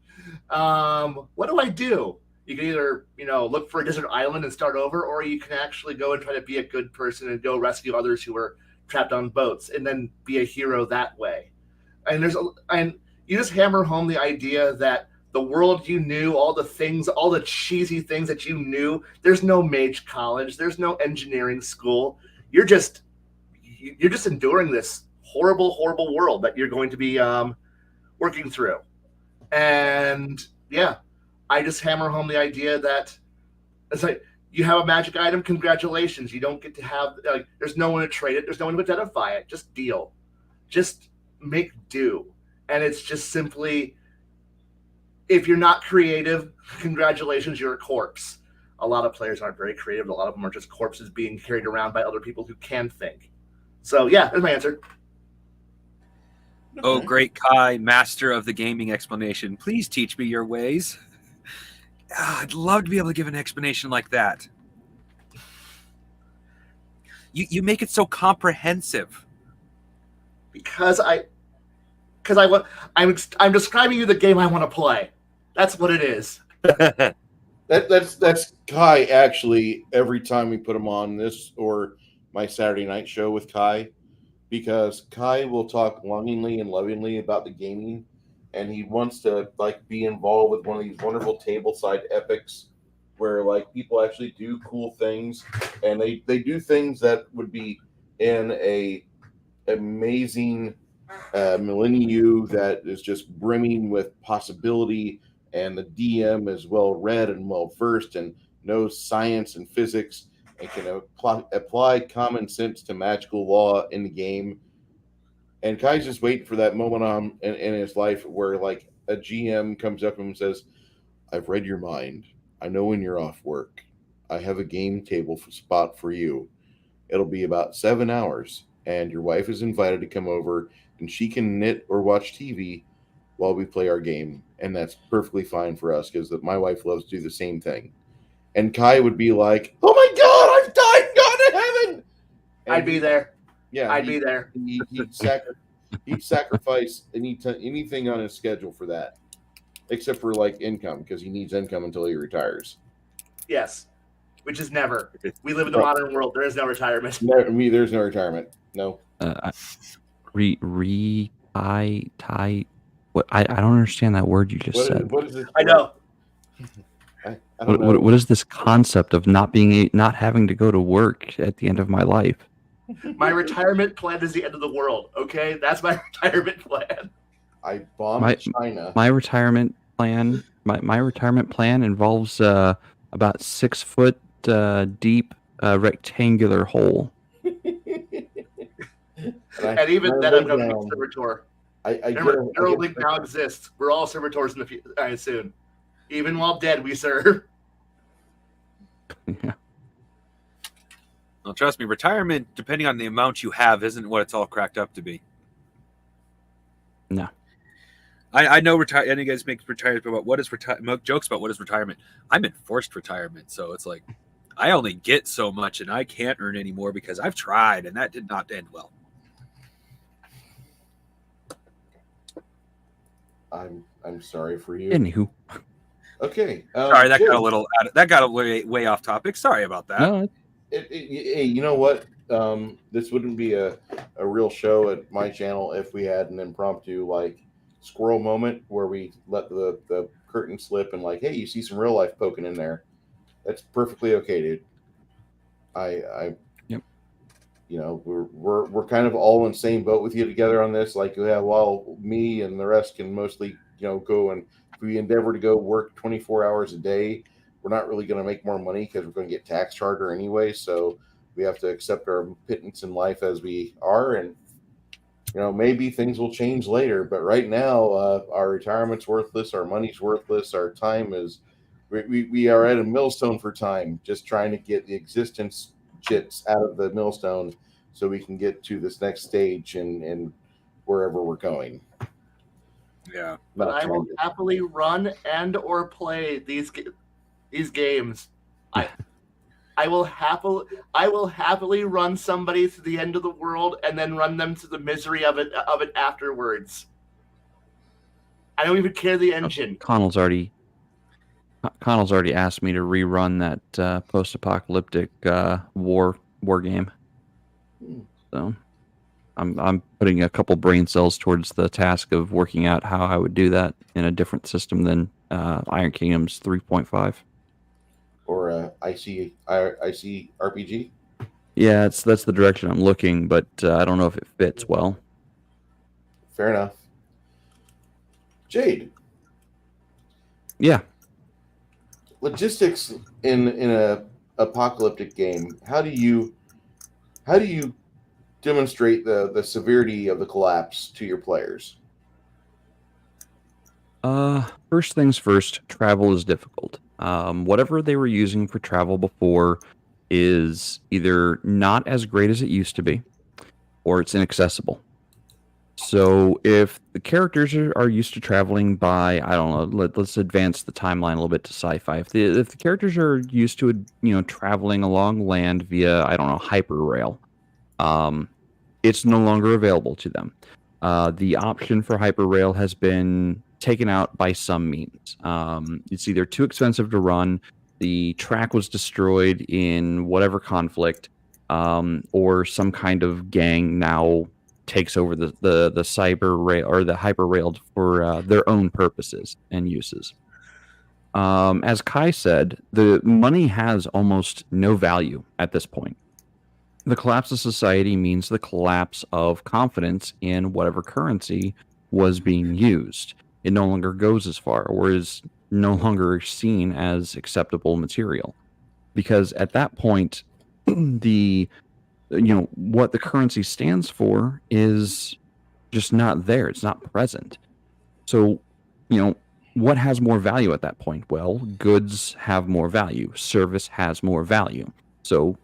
What do I do? You can either, look for a desert island and start over, or you can actually go and try to be a good person and go rescue others who are trapped on boats and then be a hero that way. And you just hammer home the idea that the world you knew, all the cheesy things that you knew, there's no mage college, there's no engineering school. You're just enduring this horrible, horrible world that you're going to be working through. And yeah, I just hammer home the idea that it's like, you have a magic item, congratulations. You don't get to have, there's no one to trade it. There's no one to identify it. Just deal. Just make do. And it's just simply, if you're not creative, congratulations, you're a corpse. A lot of players aren't very creative. A lot of them are just corpses being carried around by other people who can think. So yeah, that's my answer. Oh, great Kai, master of the gaming explanation. Please teach me your ways. I'd love to be able to give an explanation like that. You make it so comprehensive. Because I'm describing you the game I want to play. That's what it is. That's Kai. Actually, every time we put him on this or my Saturday night show with Kai, because Kai will talk longingly and lovingly about the gaming, and he wants to be involved with one of these wonderful tableside epics where people actually do cool things, and they do things that would be in a amazing milieu that is just brimming with possibility, and the DM is well read and well versed and knows science and physics and can apply common sense to magical law in the game. And Kai's just waiting for that moment in his life where a GM comes up and says, I've read your mind. I know when you're off work. I have a game table spot for you. It'll be about 7 hours, and your wife is invited to come over, and she can knit or watch TV, while we play our game, and that's perfectly fine for us because my wife loves to do the same thing. And Kai would be like, "Oh my God, I've died and gone to heaven!" And I'd be there. Yeah, I'd be there. He'd sacrifice anything on his schedule for that, except for like income, because he needs income until he retires. Yes, which is never. We live in the modern world. There is no retirement. There's no retirement. No. What I don't understand that word you just said. What is it? I know. I don't know. What is this concept of not having to go to work at the end of my life? My retirement plan is the end of the world. Okay, that's my retirement plan. I bombed China. My retirement plan. My retirement plan involves about 6 foot deep rectangular hole. And even then, I'm going to be a servitor. Neuralink now exists. We're all servitors in the future soon. Even while dead, we serve. Yeah. Well, trust me, retirement, depending on the amount you have, isn't what it's all cracked up to be. No. I know and you guys make retirement about jokes about what is retirement. I'm in forced retirement, so it's like I only get so much and I can't earn any more because I've tried and that did not end well. I'm sorry for you. Anywho. Okay. Sorry, that got way off topic. Sorry about that. No, hey, you know what? This wouldn't be a real show at my channel if we had an impromptu like squirrel moment where we let the curtain slip and like, hey, you see some real life poking in there. That's perfectly okay, dude. Yep. You know, we're kind of all in the same boat with you together on this. Like, yeah, while me and the rest can mostly, go and if we endeavor to go work 24 hours a day, we're not really going to make more money because we're going to get taxed harder anyway. So we have to accept our pittance in life as we are. And, maybe things will change later. But right now, our retirement's worthless. Our money's worthless. Our time is, we are at a millstone for time, just trying to get the existence chits out of the millstone so we can get to this next stage and wherever we're going. Yeah. But I will happily run and or play these games. I will happily run somebody to the end of the world and then run them to the misery of it afterwards. I don't even care the engine. Connell's already asked me to rerun that post-apocalyptic war game. So I'm putting a couple brain cells towards the task of working out how I would do that in a different system than Iron Kingdom's 3.5. Or IC RPG. Yeah, that's the direction I'm looking, but I don't know if it fits well. Fair enough. Jade. Yeah. Logistics in a apocalyptic game. How do you demonstrate the severity of the collapse to your players? First things first, travel is difficult. Whatever they were using for travel before is either not as great as it used to be, or it's inaccessible. So if the characters are used to traveling by, I don't know, let's advance the timeline a little bit to sci-fi. If the characters are used to, traveling along land via, I don't know, hyperrail, it's no longer available to them. The option for hyperrail has been taken out by some means. It's either too expensive to run, the track was destroyed in whatever conflict, or some kind of gang now takes over the cyber rail or the hyperrail for their own purposes and uses. As Kai said, the money has almost no value at this point. The collapse of society means the collapse of confidence in whatever currency was being used. It no longer goes as far, or is no longer seen as acceptable material. Because at that point, what the currency stands for is just not there. It's not present. So, what has more value at that point? Well, goods have more value. Service has more value. So,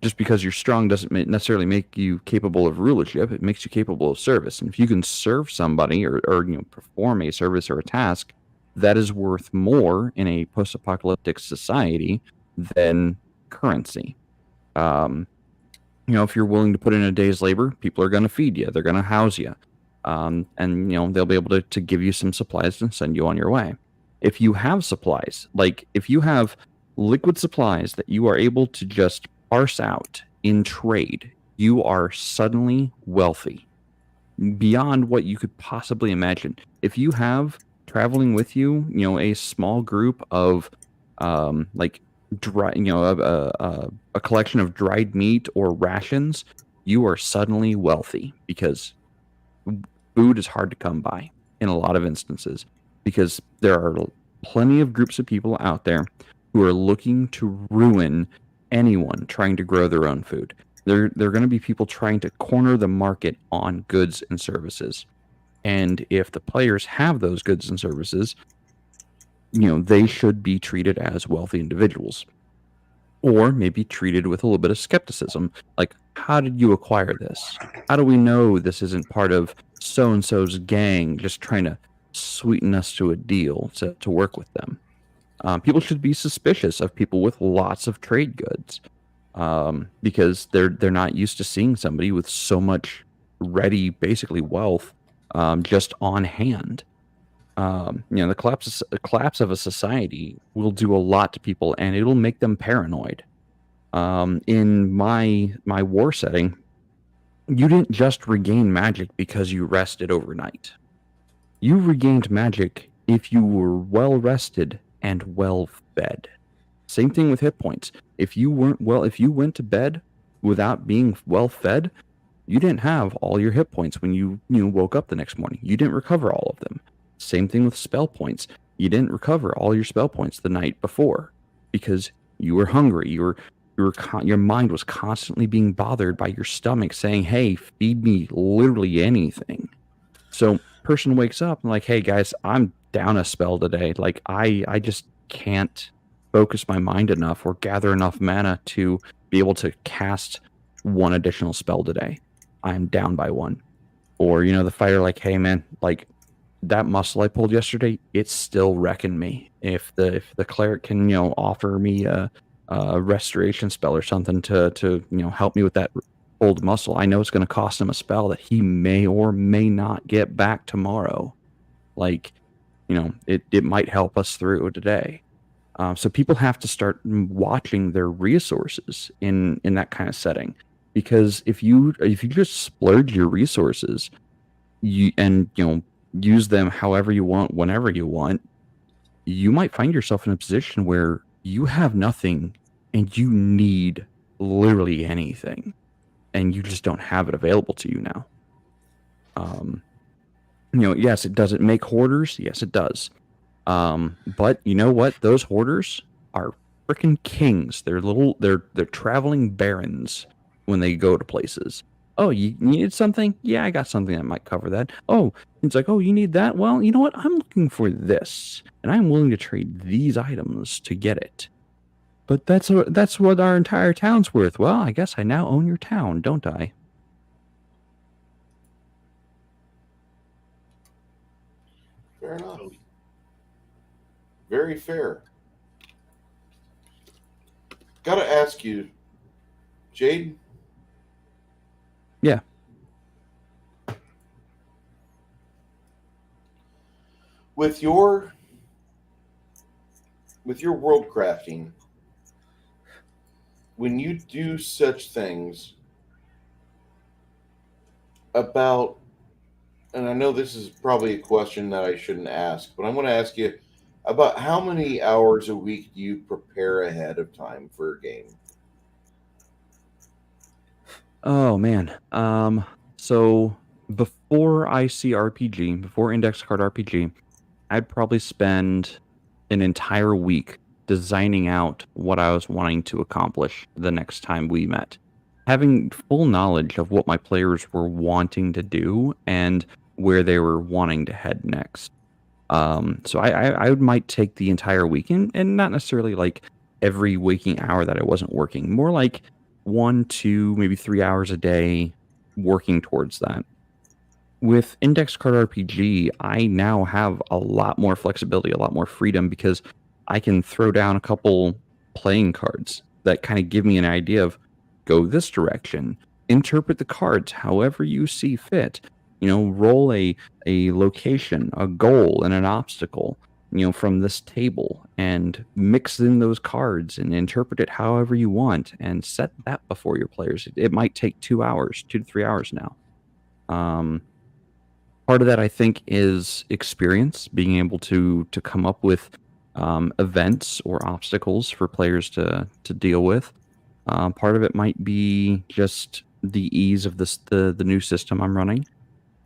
just because you're strong doesn't necessarily make you capable of rulership. It makes you capable of service. And if you can serve somebody or perform a service or a task, that is worth more in a post-apocalyptic society than currency. If you're willing to put in a day's labor, people are going to feed you. They're going to house you. And they'll be able to give you some supplies and send you on your way. If you have supplies, like if you have liquid supplies that you are able to just parse out in trade, you are suddenly wealthy beyond what you could possibly imagine. If you have traveling with you, a small group of like dry, a collection of dried meat or rations, you are suddenly wealthy because food is hard to come by in a lot of instances, because there are plenty of groups of people out there who are looking to ruin anyone trying to grow their own food. There are going to be people trying to corner the market on goods and services. And if the players have those goods and services, they should be treated as wealthy individuals. Or maybe treated with a little bit of skepticism. Like, how did you acquire this? How do we know this isn't part of so-and-so's gang just trying to sweeten us to a deal to work with them? People should be suspicious of people with lots of trade goods, because they're not used to seeing somebody with so much ready, basically wealth, just on hand. The collapse of a society will do a lot to people, and it'll make them paranoid. In my war setting, you didn't just regain magic because you rested overnight. You regained magic if you were well rested and well fed. Same thing with hit points. If you went to bed without being well fed, you didn't have all your hit points when you woke up the next morning. You didn't recover all of them. Same thing with spell points. You didn't recover all your spell points the night before because you were hungry. Your mind was constantly being bothered by your stomach saying, "Hey, feed me literally anything." So person wakes up and like, "Hey guys, I'm down a spell today. Like I just can't focus my mind enough or gather enough mana to be able to cast one additional spell today. I'm down by one." Or the fighter like, "Hey man, like that muscle I pulled yesterday, it's still wrecking me. If the cleric can offer me a restoration spell or something to help me with that old muscle, I know it's going to cost him a spell that he may or may not get back tomorrow. Like it might help us through today." So people have to start watching their resources in that kind of setting, because if you just splurge your resources, and use them however you want, whenever you want, you might find yourself in a position where you have nothing and you need literally anything, and you just don't have it available to you now. Yes, it doesn't make hoarders. Yes, it does. But you know what? Those hoarders are freaking kings. They're traveling barons when they go to places. "Oh, you needed something? Yeah, I got something that might cover that." "Oh," it's like, "Oh, you need that? Well, you know what? I'm looking for this, and I'm willing to trade these items to get it. But that's what our entire town's worth." "Well, I guess I now own your town, don't I?" Fair enough. Very fair. Gotta ask you, Jade. Yeah. With your world crafting, when you do such things about, and I know this is probably a question that I shouldn't ask, but I'm going to ask you about how many hours a week do you prepare ahead of time for a game? Oh man. So before ICRPG, before Index Card RPG, I'd probably spend an entire week designing out what I was wanting to accomplish the next time we met. Having full knowledge of what my players were wanting to do and where they were wanting to head next. So I might take the entire week, and not necessarily like every waking hour that I wasn't working. More like 1, 2, maybe 3 hours a day working towards that. With Index Card RPG, I now have a lot more flexibility, a lot more freedom, because I can throw down a couple playing cards that kind of give me an idea of go this direction, interpret the cards however you see fit. Roll a location, a goal, and an obstacle, from this table, and mix in those cards and interpret it however you want, and set that before your players. It might take 2 hours, 2 to 3 hours now. Part of that, I think, is experience, being able to come up with events or obstacles for players to deal with. Part of it might be just the ease of the new system I'm running.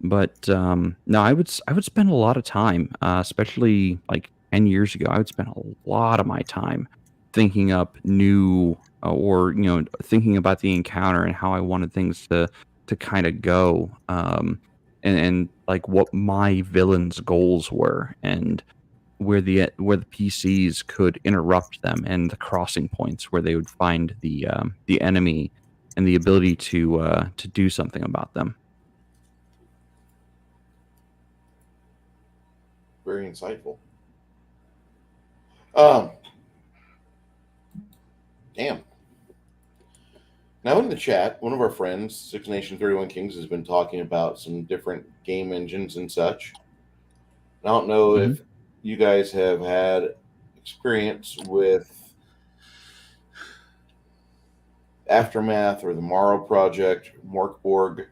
But no, I would spend a lot of time, especially like 10 years ago. I would spend a lot of my time thinking up new, or thinking about the encounter and how I wanted things to kind of go, and like what my villains' goals were, and where the PCs could interrupt them, and the crossing points where they would find the enemy, and the ability to do something about them. Very insightful. Damn. Now in the chat, one of our friends, 6 Nation 31 Kings, has been talking about some different game engines and such. I don't know if you guys have had experience with Aftermath or the Morrow Project, Morkborg,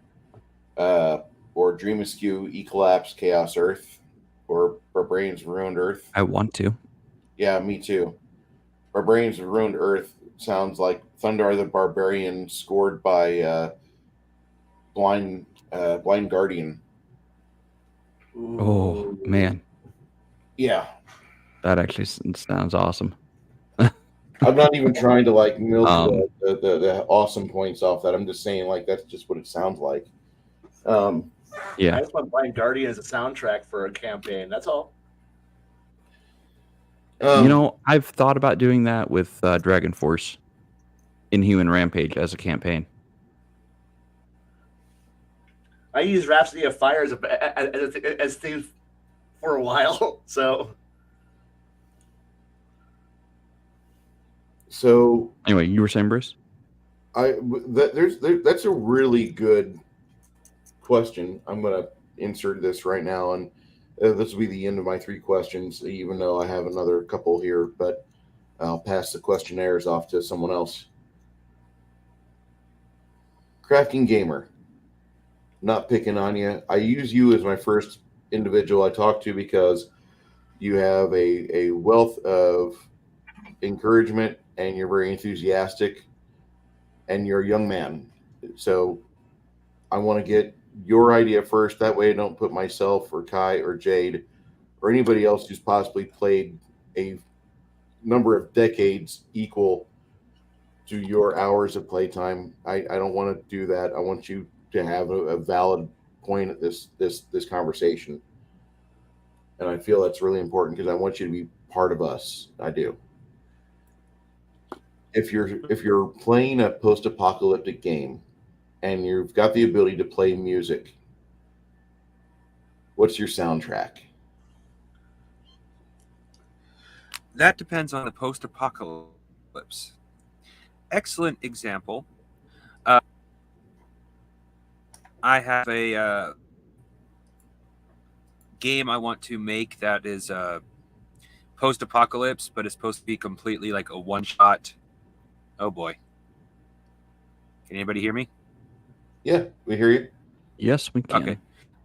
or Dream Askew, Ecollapse, Chaos Earth, or Barbarians of Ruined Earth. I want to. Yeah, me too. Barbarians of Ruined Earth sounds like Thundar the Barbarian scored by Blind Guardian. Oh, man. Yeah. That actually sounds awesome. I'm not even trying to like milk the awesome points off that. I'm just saying like that's just what it sounds like. Yeah. I just want Blind Guardian as a soundtrack for a campaign. That's all. I've thought about doing that with Dragon Force Inhuman Rampage as a campaign. I used Rhapsody of Fire as theme for a while, so Anyway, you were saying, Bruce? That's a really good question. I'm going to insert this right now, and this will be the end of my 3 questions, even though I have another couple here, but I'll pass the questionnaires off to someone else. Crafting Gamer, not picking on you. I use you as my first individual I talk to because you have a wealth of encouragement, and you're very enthusiastic, and you're a young man. So I want to get your idea first. That way I don't put myself or Kai or Jade or anybody else who's possibly played a number of decades equal to your hours of playtime. I don't want to do that. I want you to have a valid point at this conversation. And I feel that's really important because I want you to be part of us. I do. If you're playing a post-apocalyptic game and you've got the ability to play music, what's your soundtrack? That depends on the post-apocalypse. Excellent example. I have a game I want to make that is post-apocalypse, but it's supposed to be completely like a one-shot. Oh boy. Can anybody hear me? Yeah, we hear you. Yes, we can. Okay.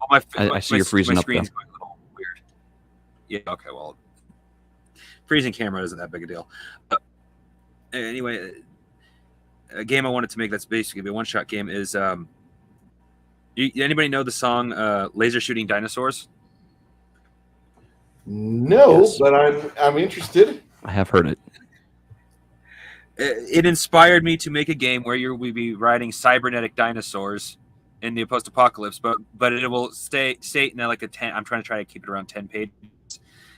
Well, I see you're freezing my up, screen's though. going a little weird. Yeah, okay, well, freezing camera isn't that big a deal. Anyway, a game I wanted to make that's basically a one-shot game is anybody know the song Laser Shooting Dinosaurs? No, Yes. but I'm interested. I have heard it. It inspired me to make a game where we'd be riding cybernetic dinosaurs in the post-apocalypse, but it will stay in like a 10. I'm trying to keep it around 10 pages.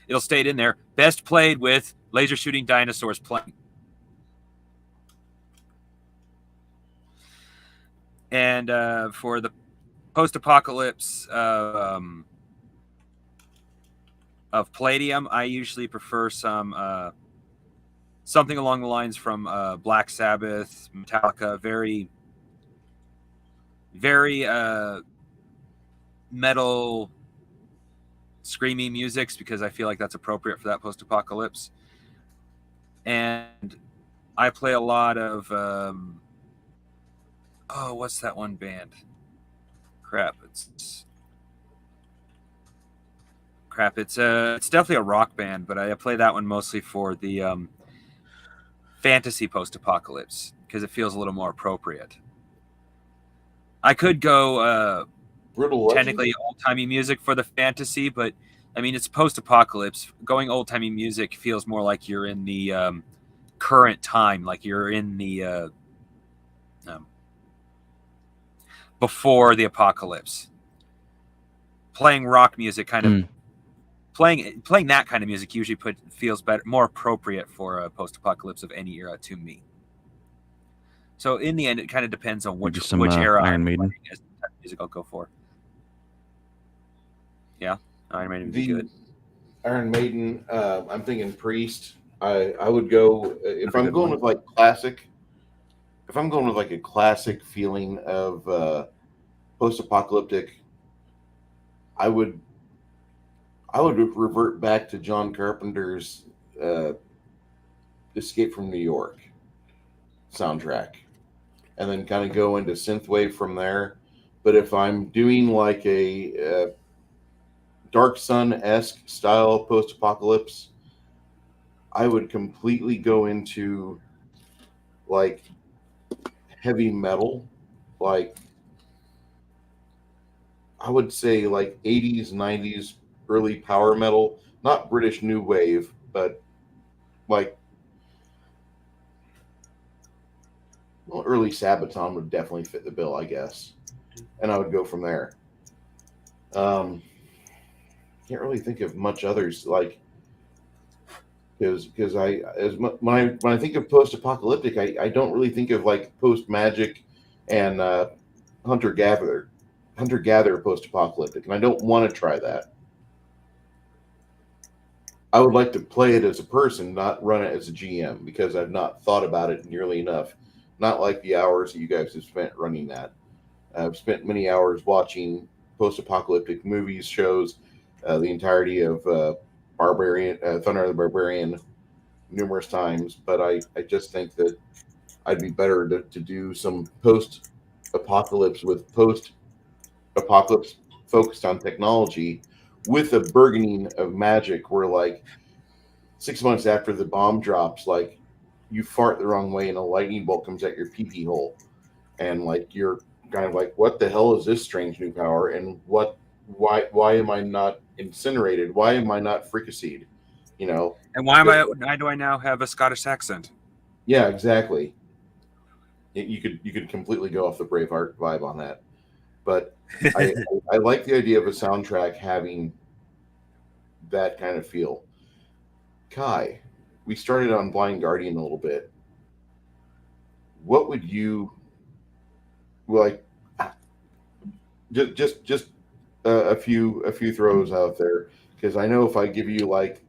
It'll stay in there. Best played with laser shooting dinosaurs playing. And for the post-apocalypse of Palladium, I usually prefer something along the lines from Black Sabbath, Metallica, very, very metal, screamy musics, because I feel like that's appropriate for that post-apocalypse. And I play a lot of what's that one band? It's definitely a rock band, but I play that one mostly for the fantasy post-apocalypse because it feels a little more appropriate. I could go technically old-timey music for the fantasy, but I mean, it's post-apocalypse. Going old-timey music feels more like you're in the current time, like you're in the before the apocalypse. Playing rock music kind of playing that kind of music usually feels better, more appropriate for a post-apocalypse of any era to me. So in the end, it kind of depends on which era Iron Maiden as the type of music I'll go for. Yeah, Iron Maiden would be good. Iron Maiden. I'm thinking Priest. I would go if I'm going with like classic. If I'm going with like a classic feeling of post-apocalyptic, I would revert back to John Carpenter's Escape from New York soundtrack, and then kind of go into synthwave from there. But if I'm doing like a Dark Sun-esque style post-apocalypse, I would completely go into like heavy metal, like I would say like 80s, 90s, early power metal, not British new wave, but like early Sabaton would definitely fit the bill, I guess. And I would go from there. Can't really think of much others like because when I think of post-apocalyptic, I don't really think of like post-magic and hunter-gatherer post-apocalyptic, and I don't want to try that. I would like to play it as a person, not run it as a GM, because I've not thought about it nearly enough. Not like the hours that you guys have spent running that. I've spent many hours watching post-apocalyptic movies, shows, the entirety of Thunder the Barbarian numerous times, but I just think that I'd be better to do some post-apocalypse with post-apocalypse focused on technology with a burgeoning of magic where like 6 months after the bomb drops, like you fart the wrong way and a lightning bolt comes at your pee-pee hole. And like you're kind of like, what the hell is this strange new power? And why am I not incinerated? Why am I not fricasseed? You know? And why do I now have a Scottish accent? Yeah, exactly. You could completely go off the Braveheart vibe on that. But I like the idea of a soundtrack having that kind of feel. Kai, we started on Blind Guardian a little bit. What would you like? Just a few throws out there, because I know if I give you like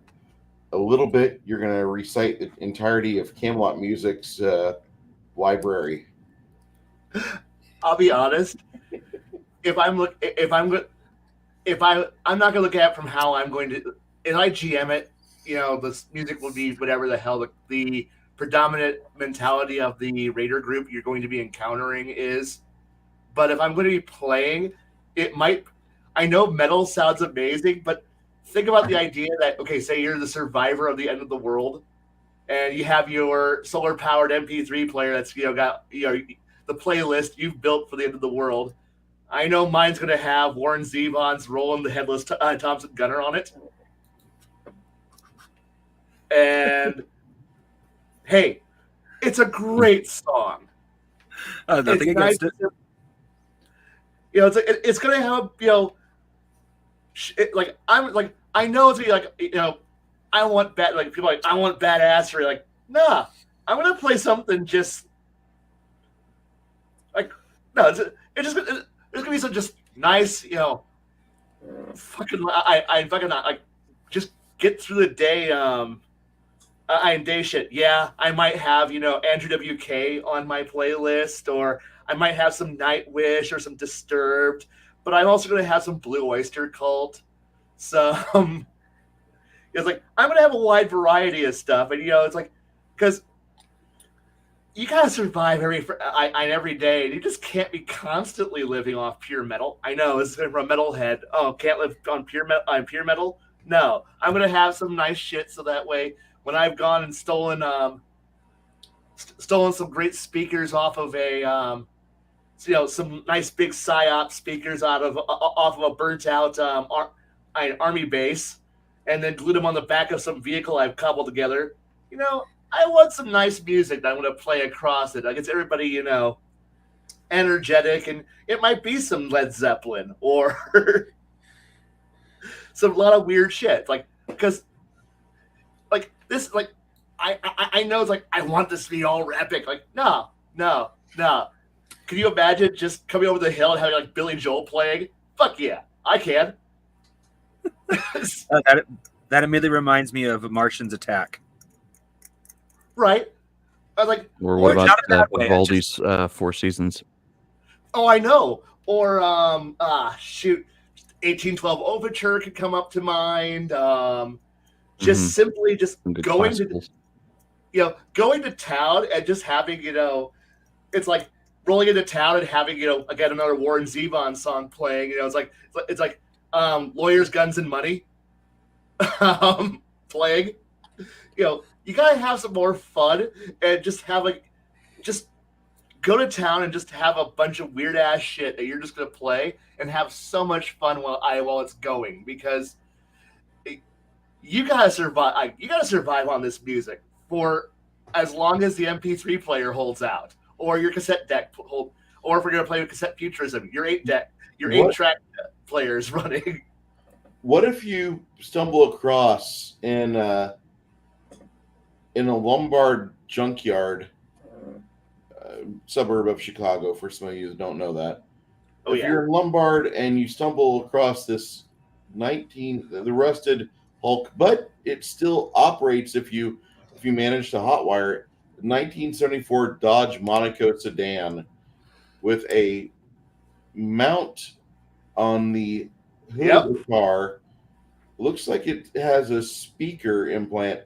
a little bit, you're going to recite the entirety of Camelot Music's library. I'll be honest. I'm not going to look at it from how I'm going to. If I GM it, this music will be whatever the hell the predominant mentality of the raider group you're going to be encountering is. But if I'm going to be playing, it might. I know metal sounds amazing, but think about the idea that, okay, say you're the survivor of the end of the world, and you have your solar-powered MP3 player that's got the playlist you've built for the end of the world. I know mine's going to have Warren Zevon's "Rolling the Headless Thompson Gunner" on it. And hey, it's a great song. Nothing against it. It's going to have I know it's gonna be like I want people like I want badassery. Like, nah, I'm going to play something just like No, it's just there's gonna be some just nice, fucking I fucking like just get through the day. Day shit. Yeah, I might have Andrew WK on my playlist, or I might have some Nightwish or some Disturbed, but I'm also gonna have some Blue Oyster Cult. Some it's like I'm gonna have a wide variety of stuff, and it's like because you gotta survive every day, and you just can't be constantly living off pure metal. I know it's from a metalhead. Oh, can't live on pure metal. No, I'm gonna have some nice shit, so that way when I've gone and stolen some great speakers off of some nice big psyop speakers off of a burnt out army base, and then glued them on the back of some vehicle I've cobbled together. I want some nice music that I'm going to play across it. Like it's everybody, energetic, and it might be some Led Zeppelin or some lot of weird shit. Like, because, like this, like I know it's like I want this to be all epic. Like, no. Can you imagine just coming over the hill and having like Billy Joel playing? Fuck yeah, I can. That immediately reminds me of Martian's Attack. Right. I was like, or what not in about that way, Vivaldi's Four Seasons? oh, I know. Or 1812 Overture could come up to mind. Just simply just Some good going classicals. going to town and just having, it's like rolling into town and having, again, another Warren Zevon song playing. It's like Lawyers, Guns, and Money playing. You gotta have some more fun and just go to town and just have a bunch of weird ass shit that you're just gonna play and have so much fun while it's going, because you gotta survive. You gotta survive on this music for as long as the MP3 player holds out, or your cassette deck or if we're gonna play with Cassette Futurism, your 8-track players running. What if you stumble across in a Lombard junkyard suburb of Chicago, for some of you that don't know that? If you're in Lombard and you stumble across this the rusted Hulk, but it still operates if you manage to hotwire it, 1974 Dodge Monaco sedan with a mount on the hood of the car. Looks like it has a speaker implant.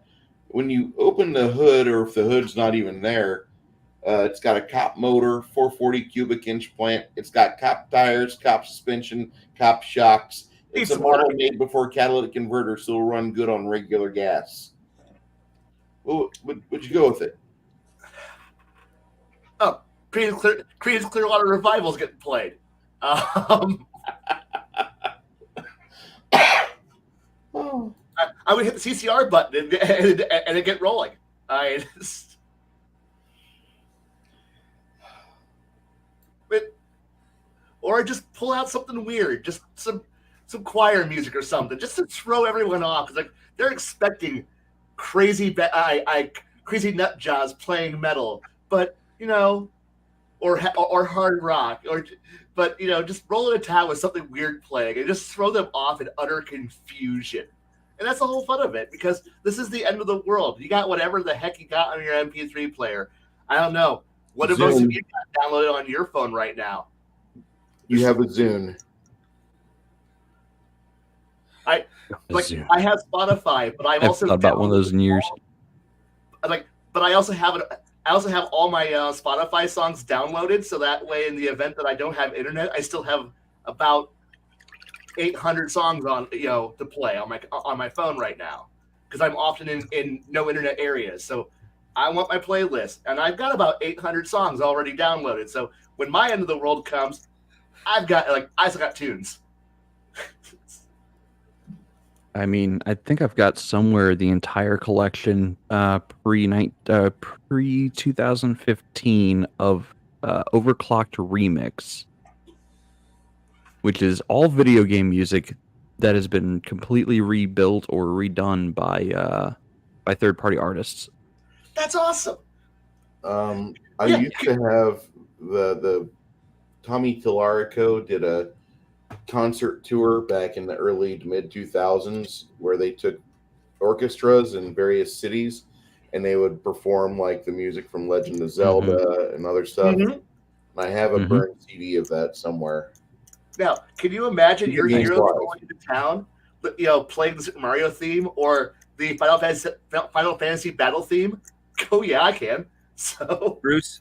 When you open the hood, or if the hood's not even there, it's got a cop motor, 440 cubic inch plant. It's got cop tires, cop suspension, cop shocks. It's a model made before catalytic converter, so it'll run good on regular gas. Well, would you go with it? Oh, Creedence Clearwater Revival's getting played. I would hit the CCR button and it get rolling. Or just pull out something weird, just some choir music or something, just to throw everyone off. It's like they're expecting crazy crazy nut jobs playing metal, but or hard rock, but just roll in a town with something weird playing and just throw them off in utter confusion. And that's the whole fun of it, because this is the end of the world. You got whatever the heck you got on your MP3 player. I don't know. What do most of you got downloaded on your phone right now? You have a Zune. I have Spotify, but I've also thought about one of those in years. But I also have all my Spotify songs downloaded, so that way, in the event that I don't have internet, I still have about 800 songs on to play on my phone right now, because I'm often in no internet areas. So I want my playlist, and I've got about 800 songs already downloaded. So when my end of the world comes, I still got tunes. I mean, I think I've got somewhere the entire collection pre 2015 of Overclocked Remix, which is all video game music that has been completely rebuilt or redone by third-party artists. That's awesome. I used to have the Tommy Tallarico did a concert tour back in the early to mid 2000s where they took orchestras in various cities and they would perform like the music from Legend of Zelda and other stuff. Mhm. And I have a burned CD of that somewhere. Now, can you imagine your Games hero Live. going into town, playing the Super Mario theme or the Final Fantasy Battle theme? Oh yeah, I can. So Bruce,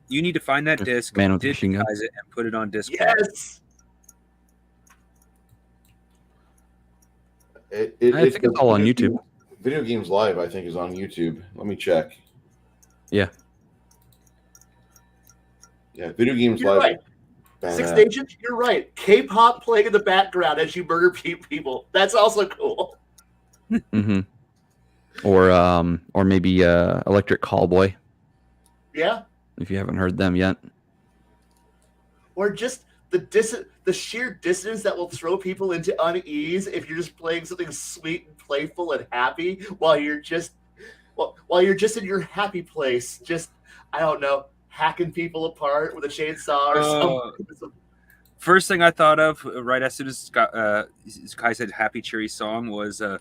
you need to find that disc, Man with the machine gun. digitize it, and put it on disc. yes, I think it's all on YouTube. Video Games Live, I think, is on YouTube. Let me check. Yeah. Yeah, Video Games you're Live. right. Six Nations, you're right. K-pop playing in the background as you murder people. That's also cool. Mm-hmm. Or maybe Electric Callboy, Yeah. if you haven't heard them yet. Or just the sheer dissonance that will throw people into unease if you're just playing something sweet and playful and happy while you're just in your happy place, just I don't know, hacking people apart with a chainsaw or something. First thing I thought of right as soon as Kai said "Happy Cheery" song was a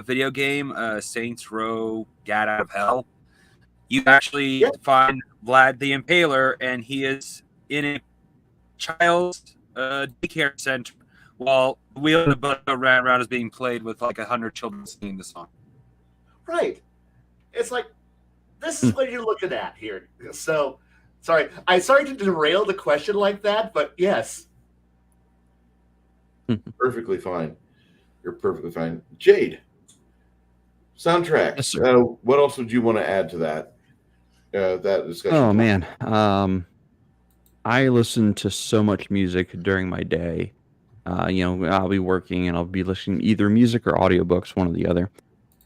video game, Saints Row: Gat Out of Hell. You actually find Vlad the Impaler, and he is in a child's daycare center while the wheel of the boat around is being played with like 100 children singing the song. Right. It's like, this is what you're looking at here. So, sorry to derail the question like that, but yes. Perfectly fine. You're perfectly fine. Jade, soundtracks. Yes, sir. What else would you want to add to that discussion? Oh man, I listen to so much music during my day. I'll be working and I'll be listening to either music or audiobooks, one or the other.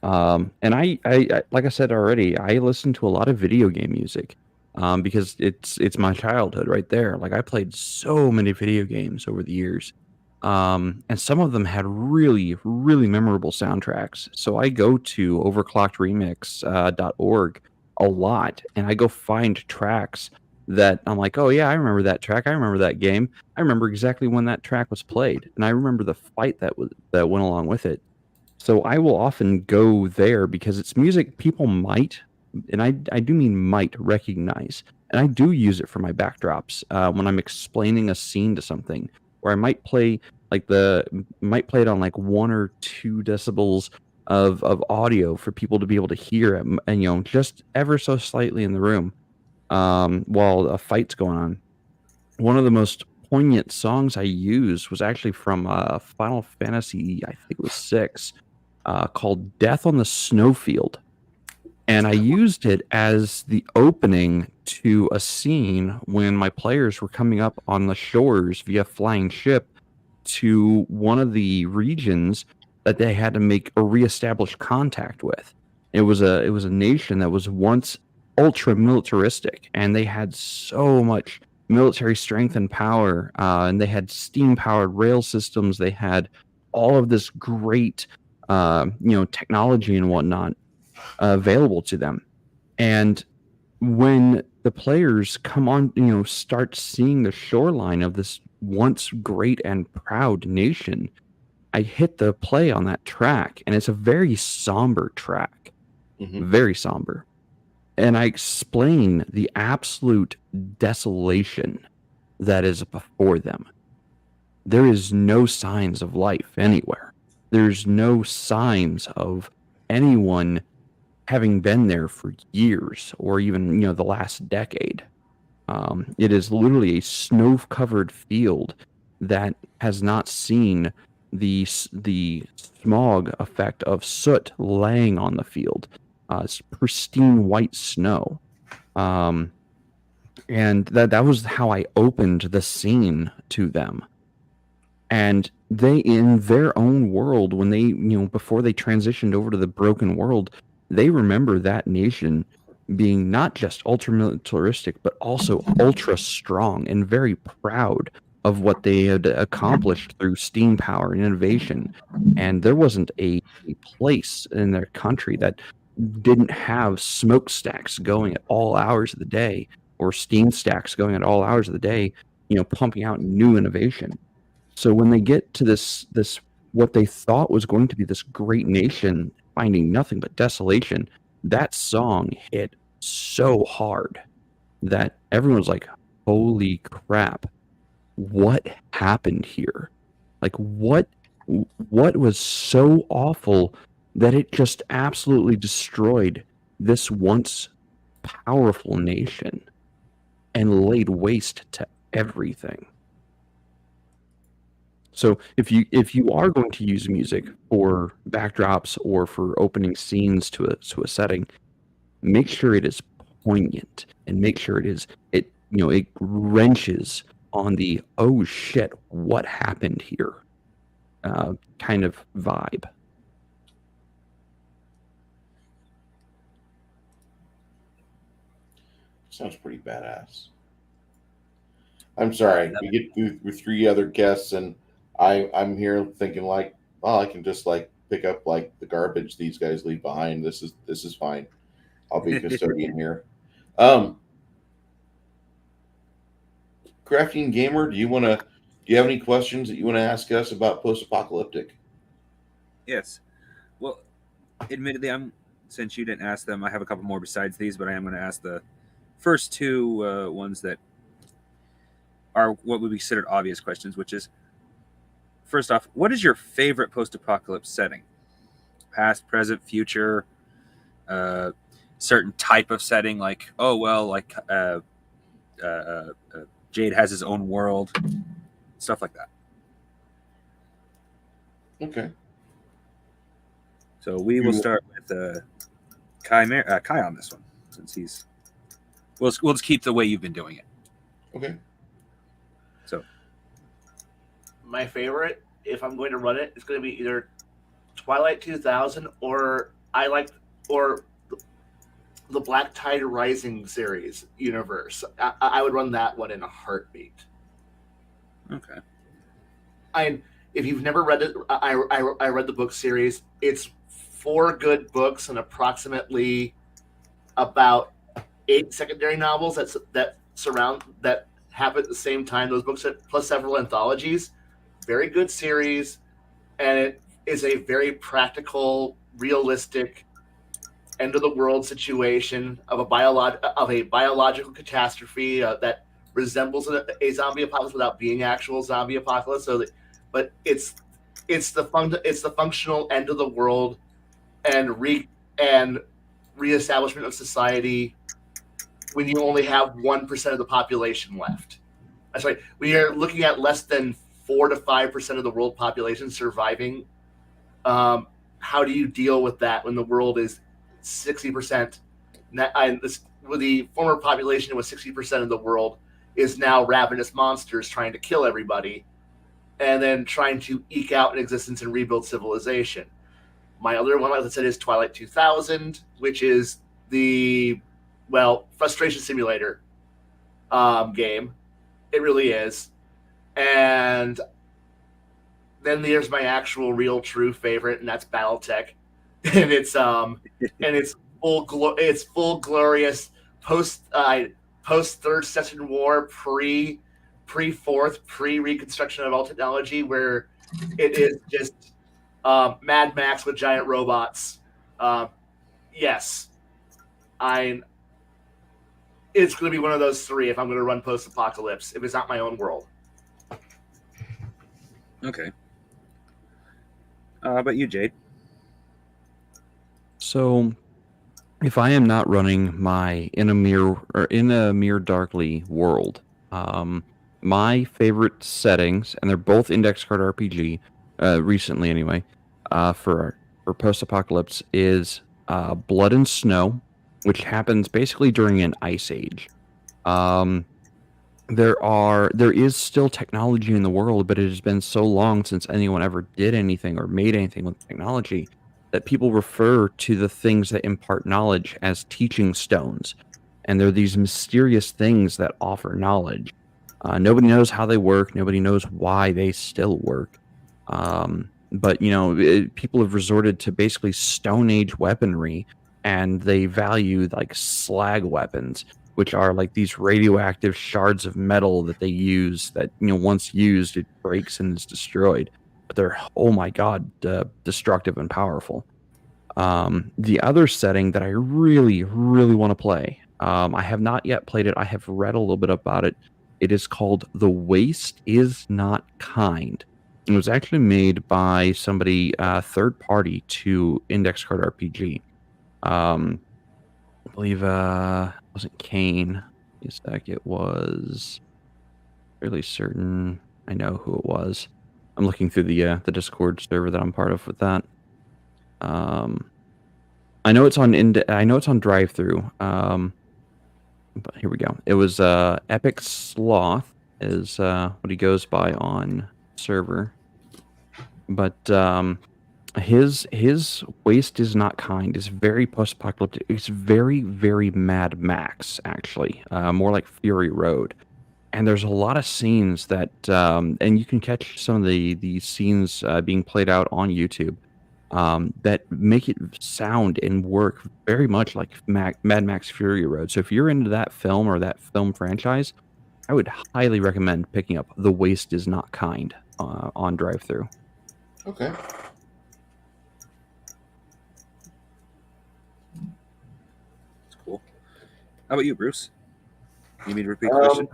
And I like I said already, I listen to a lot of video game music because it's my childhood right there. Like I played so many video games over the years. And some of them had really, really memorable soundtracks. So I go to overclockedremix.org a lot, and I go find tracks that I'm like, oh yeah, I remember that track. I remember that game. I remember exactly when that track was played, and I remember the fight that went along with it. So I will often go there because it's music people might, and I do mean might recognize, and I do use it for my backdrops when I'm explaining a scene to something. Or I might play it on like 1 or 2 decibels of audio for people to be able to hear it, and just ever so slightly in the room while a fight's going on. One of the most poignant songs I used was actually from Final Fantasy, I think it was 6, called "Death on the Snowfield." And I used it as the opening to a scene when my players were coming up on the shores via flying ship to one of the regions that they had to make or reestablish contact with. It was a nation that was once ultra militaristic, and they had so much military strength and power, and they had steam powered rail systems. They had all of this great technology and whatnot available to them. And when the players come on, start seeing the shoreline of this once great and proud nation, I hit the play on that track, and it's a very somber track, very somber. And I explain the absolute desolation that is before them. There is no signs of life anywhere. There's no signs of anyone having been there for years or even, the last decade. It is literally a snow-covered field that has not seen the smog effect of soot laying on the field. It's pristine white snow. And that was how I opened the scene to them. And they, in their own world, when they, before they transitioned over to the broken world, they remember that nation being not just ultra militaristic, but also ultra strong and very proud of what they had accomplished through steam power and innovation. And there wasn't a place in their country that didn't have smokestacks going at all hours of the day, or steam stacks going at all hours of the day, pumping out new innovation. So when they get to this what they thought was going to be this great nation finding nothing but desolation, that song hit so hard that everyone was like, holy crap, what happened here? Like what was so awful that it just absolutely destroyed this once powerful nation and laid waste to everything. So if you are going to use music for backdrops or for opening scenes to a setting, make sure it is poignant and make sure it wrenches on the oh shit, what happened here kind of vibe. Sounds pretty badass. I'm sorry, we get through 3 other guests, and I'm here thinking like, well, I can just like pick up like the garbage these guys leave behind. This is fine. I'll be a custodian here. Crafting Gamer, do you have any questions that you want to ask us about Post-Apocalyptic? Yes. Well, admittedly, since you didn't ask them, I have a couple more besides these, but I am going to ask the first two ones that are what would be considered obvious questions, which is, first off, what is your favorite post-apocalypse setting? Past, present, future, certain type of setting, like, Jade has his own world, stuff like that. Okay. So we will start with Kai on this one, since we'll just keep the way you've been doing it. Okay. So my favorite, if I'm going to run it, it's going to be either Twilight 2000 or the Black Tide Rising series universe. I would run that one in a heartbeat. Okay. If you've never read it, I read the book series. It's 4 good books and approximately about 8 secondary novels that happen at the same time. Those books plus several anthologies. Very good series, and it is a very practical, realistic end of the world situation of a biological catastrophe that resembles a zombie apocalypse without being actual zombie apocalypse. But it's the functional end of the world and reestablishment of society when you only have 1% of the population left. That's right. We are looking at less than 4 to 5% of the world population surviving. How do you deal with that when the world is 60%? With the former population was 60% of the world is now ravenous monsters trying to kill everybody, and then trying to eke out an existence and rebuild civilization. My other one, like I said, is Twilight 2000, which is the frustration simulator game. It really is. And then there's my actual real true favorite, and that's BattleTech. And it's full glorious post Third Session War, pre Fourth, pre reconstruction of all technology, where it is just Mad Max with giant robots. Yes, it's going to be one of those 3 if I'm going to run Post-Apocalypse, if it's not my own world. Okay. How about you, Jade? So if I am not running my in a mere darkly world, my favorite settings, and they're both index card RPG, recently anyway, for post-apocalypse is Blood and Snow, which happens basically during an ice age. There is still technology in the world, but it has been so long since anyone ever did anything or made anything with technology that people refer to the things that impart knowledge as teaching stones. And they're these mysterious things that offer knowledge. Nobody knows how they work. Nobody knows why they still work. But, people have resorted to basically Stone Age weaponry, and they value like slag weapons. which are like these radioactive shards of metal that they use that, once used, it breaks and is destroyed. But they're, oh my God, destructive and powerful. The other setting that I really, really want to play, I have not yet played it. I have read a little bit about it. It is called The Waste Is Not Kind. It was actually made by somebody third party to Index Card RPG. I believe it wasn't Kane. Wait a sec. It was fairly certain I know who it was. I'm looking through the Discord server that I'm part of with that. I know it's on drive-through. But here we go. It was Epic Sloth is what he goes by on server. But his Waste Is Not Kind is very post-apocalyptic. It's very, very Mad Max, actually. More like Fury Road. And there's a lot of scenes that and you can catch some of the scenes being played out on YouTube. That make it sound and work very much like Mad Max Fury Road. So if you're into that film or that film franchise, I would highly recommend picking up The Waste Is Not Kind on drive-through. Okay. That's cool. How about you, Bruce? You mean to repeat the question?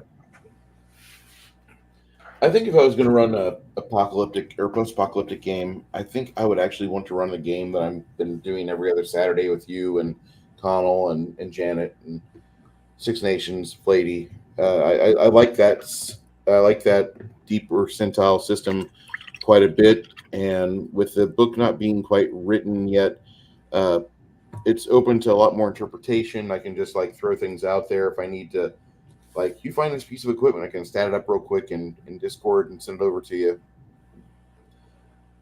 I think if I was going to run a apocalyptic or post-apocalyptic game, I think I would actually want to run the game that I've been doing every other Saturday with you and Connell and Janet and Six Nations, Flady. I like that. I like that deep percentile system quite a bit. And with the book not being quite written yet, it's open to a lot more interpretation. I can just like throw things out there if I need to. Like, you find this piece of equipment, I can stat it up real quick in Discord and send it over to you.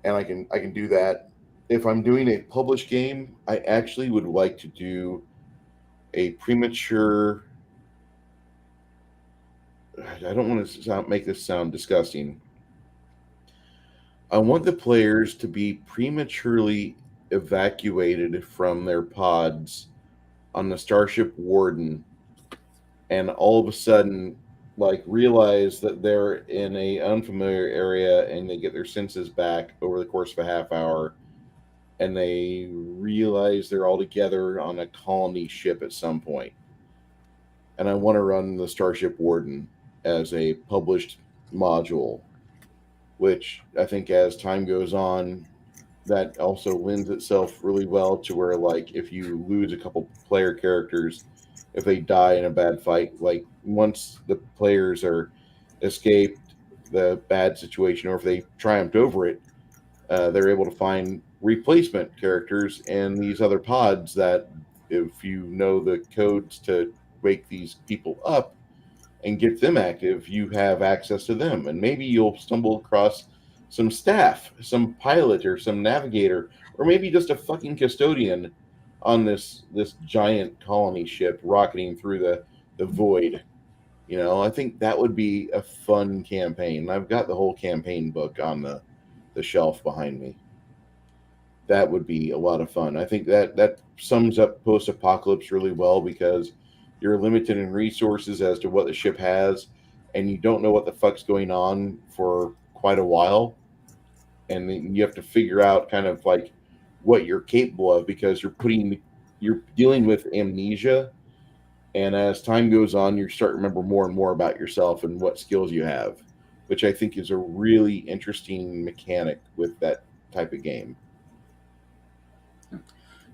And I can do that. If I'm doing a published game, I actually would like to do a premature. I don't want to make this sound disgusting. I want the players to be prematurely evacuated from their pods on the Starship Warden, and all of a sudden, like, realize that they're in a unfamiliar area, and they get their senses back over the course of a half hour, and they realize they're all together on a colony ship at some point. And I want to run the Starship Warden as a published module, which I think as time goes on, that also lends itself really well to where, like, if you lose a couple player characters, if they die in a bad fight, like once the players are escaped the bad situation, or if they triumphed over it, they're able to find replacement characters and these other pods that, if you know the codes to wake these people up and get them active, you have access to them. And maybe you'll stumble across some staff, some pilot or some navigator, or maybe just a fucking custodian on this giant colony ship rocketing through the void. You know, I think that would be a fun campaign. I've got the whole campaign book on the shelf behind me. That would be a lot of fun. I think that sums up post-apocalypse really well, because you're limited in resources as to what the ship has, and you don't know what the fuck's going on for quite a while. And then you have to figure out kind of like what you're capable of, because you're dealing with amnesia, and as time goes on, you start to remember more and more about yourself and what skills you have, which I think is a really interesting mechanic with that type of game.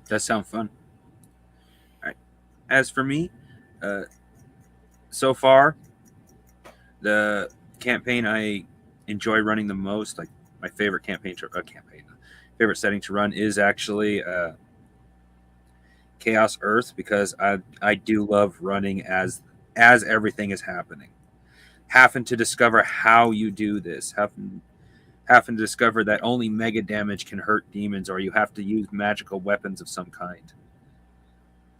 Does sound fun. All right. As for me, so far, the campaign I enjoy running the most, like my favorite favorite setting to run, is actually Chaos Earth, because I do love running as everything is happening, having to discover how you do this, having to discover that only mega damage can hurt demons, or you have to use magical weapons of some kind.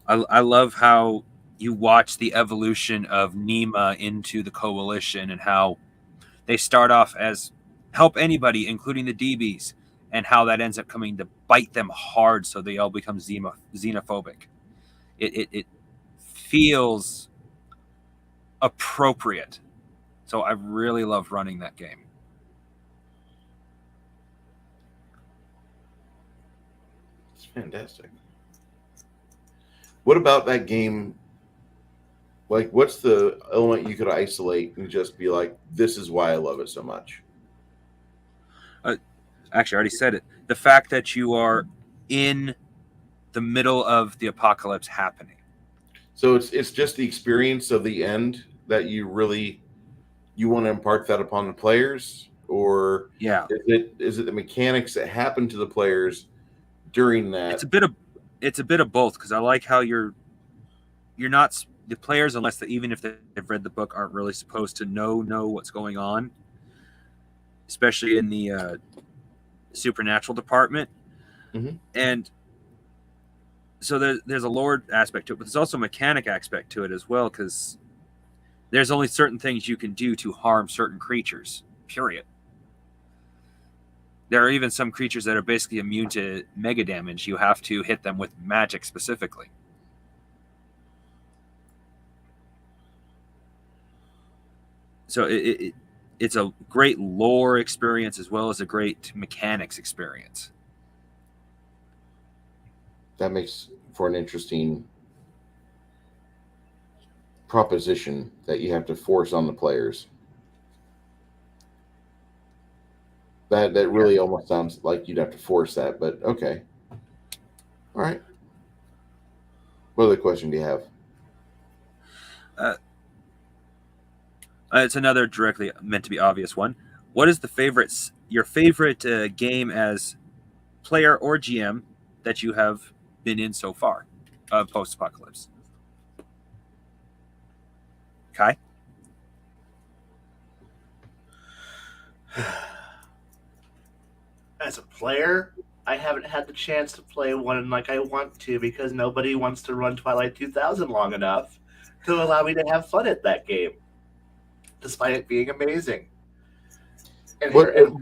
I love how you watch the evolution of Nema into the Coalition, and how they start off as help anybody, including the DBs, and how that ends up coming to bite them hard, so they all become xenophobic. It feels appropriate. So I really love running that game. It's fantastic. What about that game? Like, what's the element you could isolate and just be like, this is why I love it so much? Actually, I already said it. The fact that you are in the middle of the apocalypse happening. So it's just the experience of the end that you want to impart that upon the players, or Yeah, is it the mechanics that happen to the players during that? it's a bit of both, because I like how you're not the players, unless even if they've read the book, aren't really supposed to know what's going on, especially in the supernatural department. Mhm. And so there's a lore aspect to it, but there's also a mechanic aspect to it as well, because there's only certain things you can do to harm certain creatures, period. There are even some creatures that are basically immune to mega damage. You have to hit them with magic specifically. So it's a great lore experience as well as a great mechanics experience. That makes for an interesting proposition that you have to force on the players. That really almost sounds like you'd have to force that, but okay. All right. What other question do you have? It's another directly meant to be obvious one. What is your favorite game as player or GM that you have been in so far of Post-Apocalypse? Kai? As a player, I haven't had the chance to play one like I want to, because nobody wants to run Twilight 2000 long enough to allow me to have fun at that game, despite it being amazing. And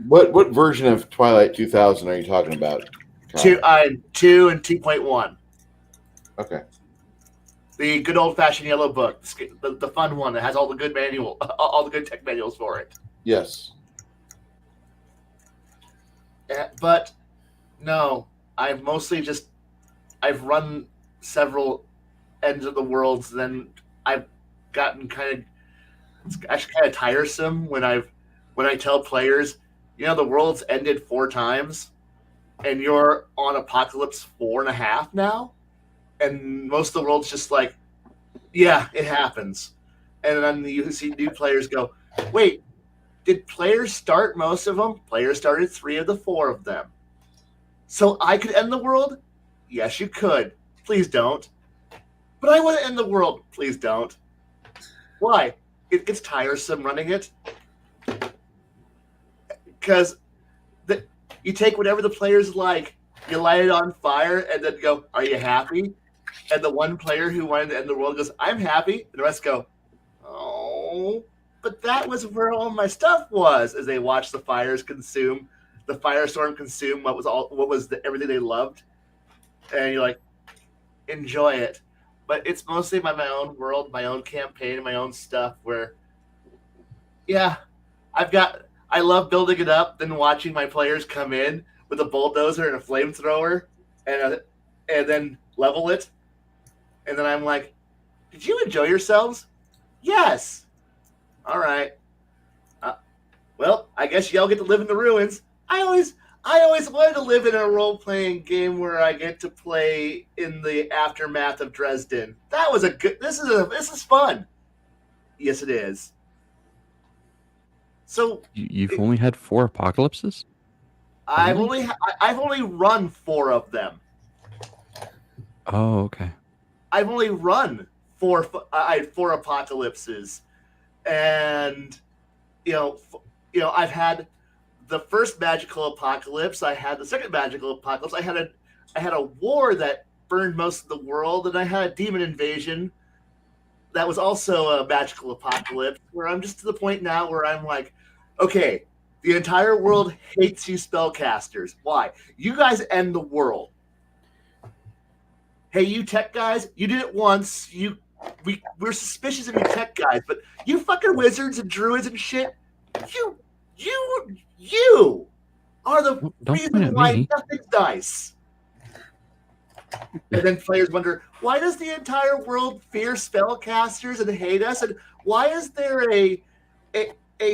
What version of Twilight 2000 are you talking about? Kyle? 2 and 2.1. Okay. The good old-fashioned yellow book, the fun one that has all the good all the good tech manuals for it. Yes. But no, I've run several ends of the worlds. Then I've gotten it's actually kind of tiresome when I tell players, the world's ended 4 times, and you're on Apocalypse 4.5 now, and most of the world's just like, yeah, it happens, and then you see new players go, wait. Did players start most of them? Players started 3 of the 4 of them. So I could end the world? Yes, you could. Please don't. But I want to end the world. Please don't. Why? It gets tiresome running it. Because you take whatever the players like, you light it on fire, and then go, are you happy? And the one player who wanted to end the world goes, I'm happy. And the rest go, oh... But that was where all my stuff was, as they watched the firestorm consume everything they loved, and you're like, enjoy it. But it's mostly my own world, my own campaign, my own stuff. Where, yeah, I love building it up, then watching my players come in with a bulldozer and a flamethrower, and then level it, and then I'm like, did you enjoy yourselves? Yes. All right. Well, I guess y'all get to live in the ruins. I always wanted to live in a role-playing game where I get to play in the aftermath of Dresden. That was this is fun. Yes, it is. So You've only had 4 apocalypses? I've only run 4 of them. Oh, okay. I've only run 4 apocalypses. And I've had the first magical apocalypse. I had the second magical apocalypse. I had a war that burned most of the world, and I had a demon invasion that was also a magical apocalypse. Where I'm just to the point now where I'm like, okay, the entire world hates you, spellcasters. Why? You guys end the world. Hey, you tech guys, you did it once. You we're suspicious of you tech guys, but you fucking wizards and druids and shit, you are the Don't point reason at why me. nothing's nice. And then players wonder, why does the entire world fear spellcasters and hate us? And why is there a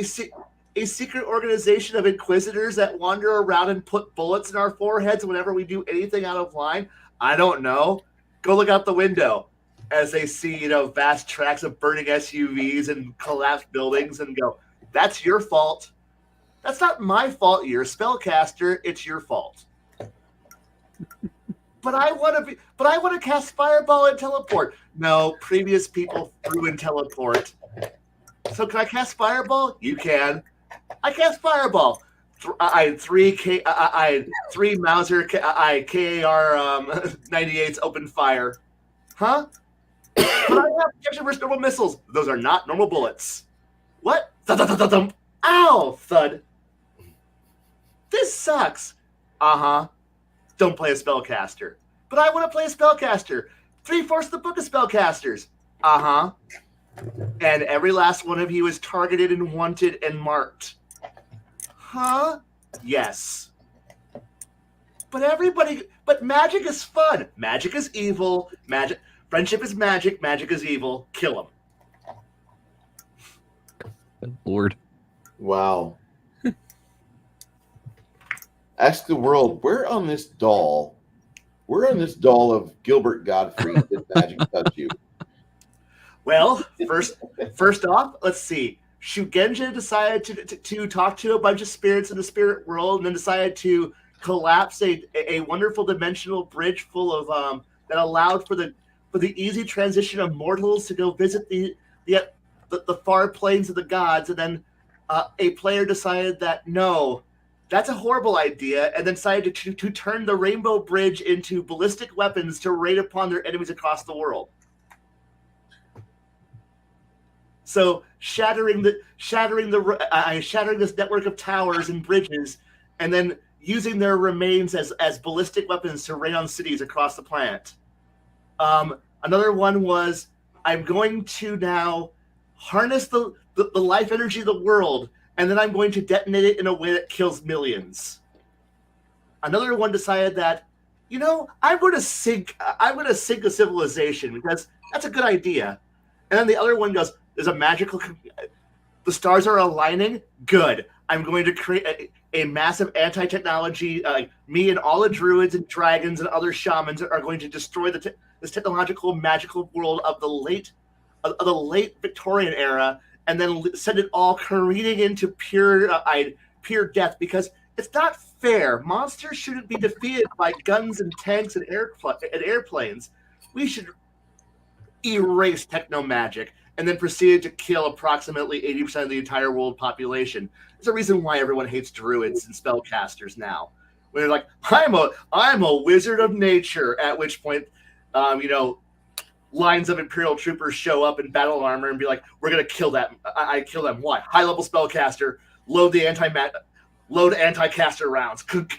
secret organization of inquisitors that wander around and put bullets in our foreheads whenever we do anything out of line? I don't know. Go look out the window as they see, vast tracts of burning SUVs and collapsed buildings and go, that's your fault. That's not my fault. You're a spellcaster. It's your fault. But I want to cast Fireball and teleport. No, previous people threw in teleport. So can I cast Fireball? You can. I cast Fireball. I had three Mauser KAR 98s open fire. Huh? But I have protection versus normal missiles. Those are not normal bullets. What? Thud-thud-thud-thud-thud. Ow! Thud. This sucks. Uh-huh. Don't play a spellcaster. But I want to play a spellcaster. 3/4 of the book of spellcasters. Uh-huh. And every last one of you is targeted and wanted and marked. Huh? Yes. But magic is fun. Magic is evil. Friendship is magic. Magic is evil. Kill him. Good Lord. Wow. Ask the world, where on this doll of Gilbert Godfrey did magic touch you? Well, first off, let's see. Shugenja decided to talk to a bunch of spirits in the spirit world, and then decided to collapse a wonderful dimensional bridge full of that allowed for the easy transition of mortals to go visit the far planes of the gods. And then a player decided that no, that's a horrible idea, and then decided to turn the Rainbow Bridge into ballistic weapons to raid upon their enemies across the world. So shattering this network of towers and bridges, and then using their remains as ballistic weapons to rain on cities across the planet. Another one was, I'm going to now harness the life energy of the world, and then I'm going to detonate it in a way that kills millions. Another one decided that, I'm going to sink a civilization because that's a good idea. And then the other one goes, the stars are aligning. Good. I'm going to create a massive anti-technology. Me and all the druids and dragons and other shamans are going to destroy this technological, magical world of the late Victorian era, and then send it all careening into pure death, because it's not fair. Monsters shouldn't be defeated by guns and tanks and airplanes. We should erase techno magic, and then proceeded to kill approximately 80% of the entire world population. There's a reason why everyone hates druids and spellcasters now. When they're like, I'm a wizard of nature, at which point, lines of Imperial troopers show up in battle armor and be like, we're going to kill that. I kill them. Why? High-level spellcaster, load anti-caster rounds, and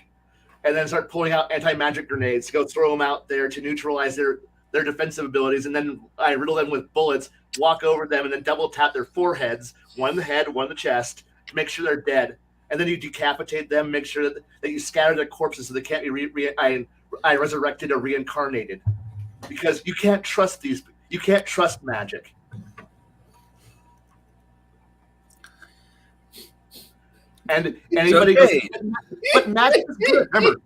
then start pulling out anti-magic grenades to go throw them out there to neutralize their defensive abilities, and then I riddle them with bullets, walk over them, and then double tap their foreheads, one in the head, one in the chest, to make sure they're dead. And then you decapitate them, make sure that you scatter their corpses so they can't be resurrected or reincarnated. Because you can't trust you can't trust magic. And anybody but magic is good. Remember,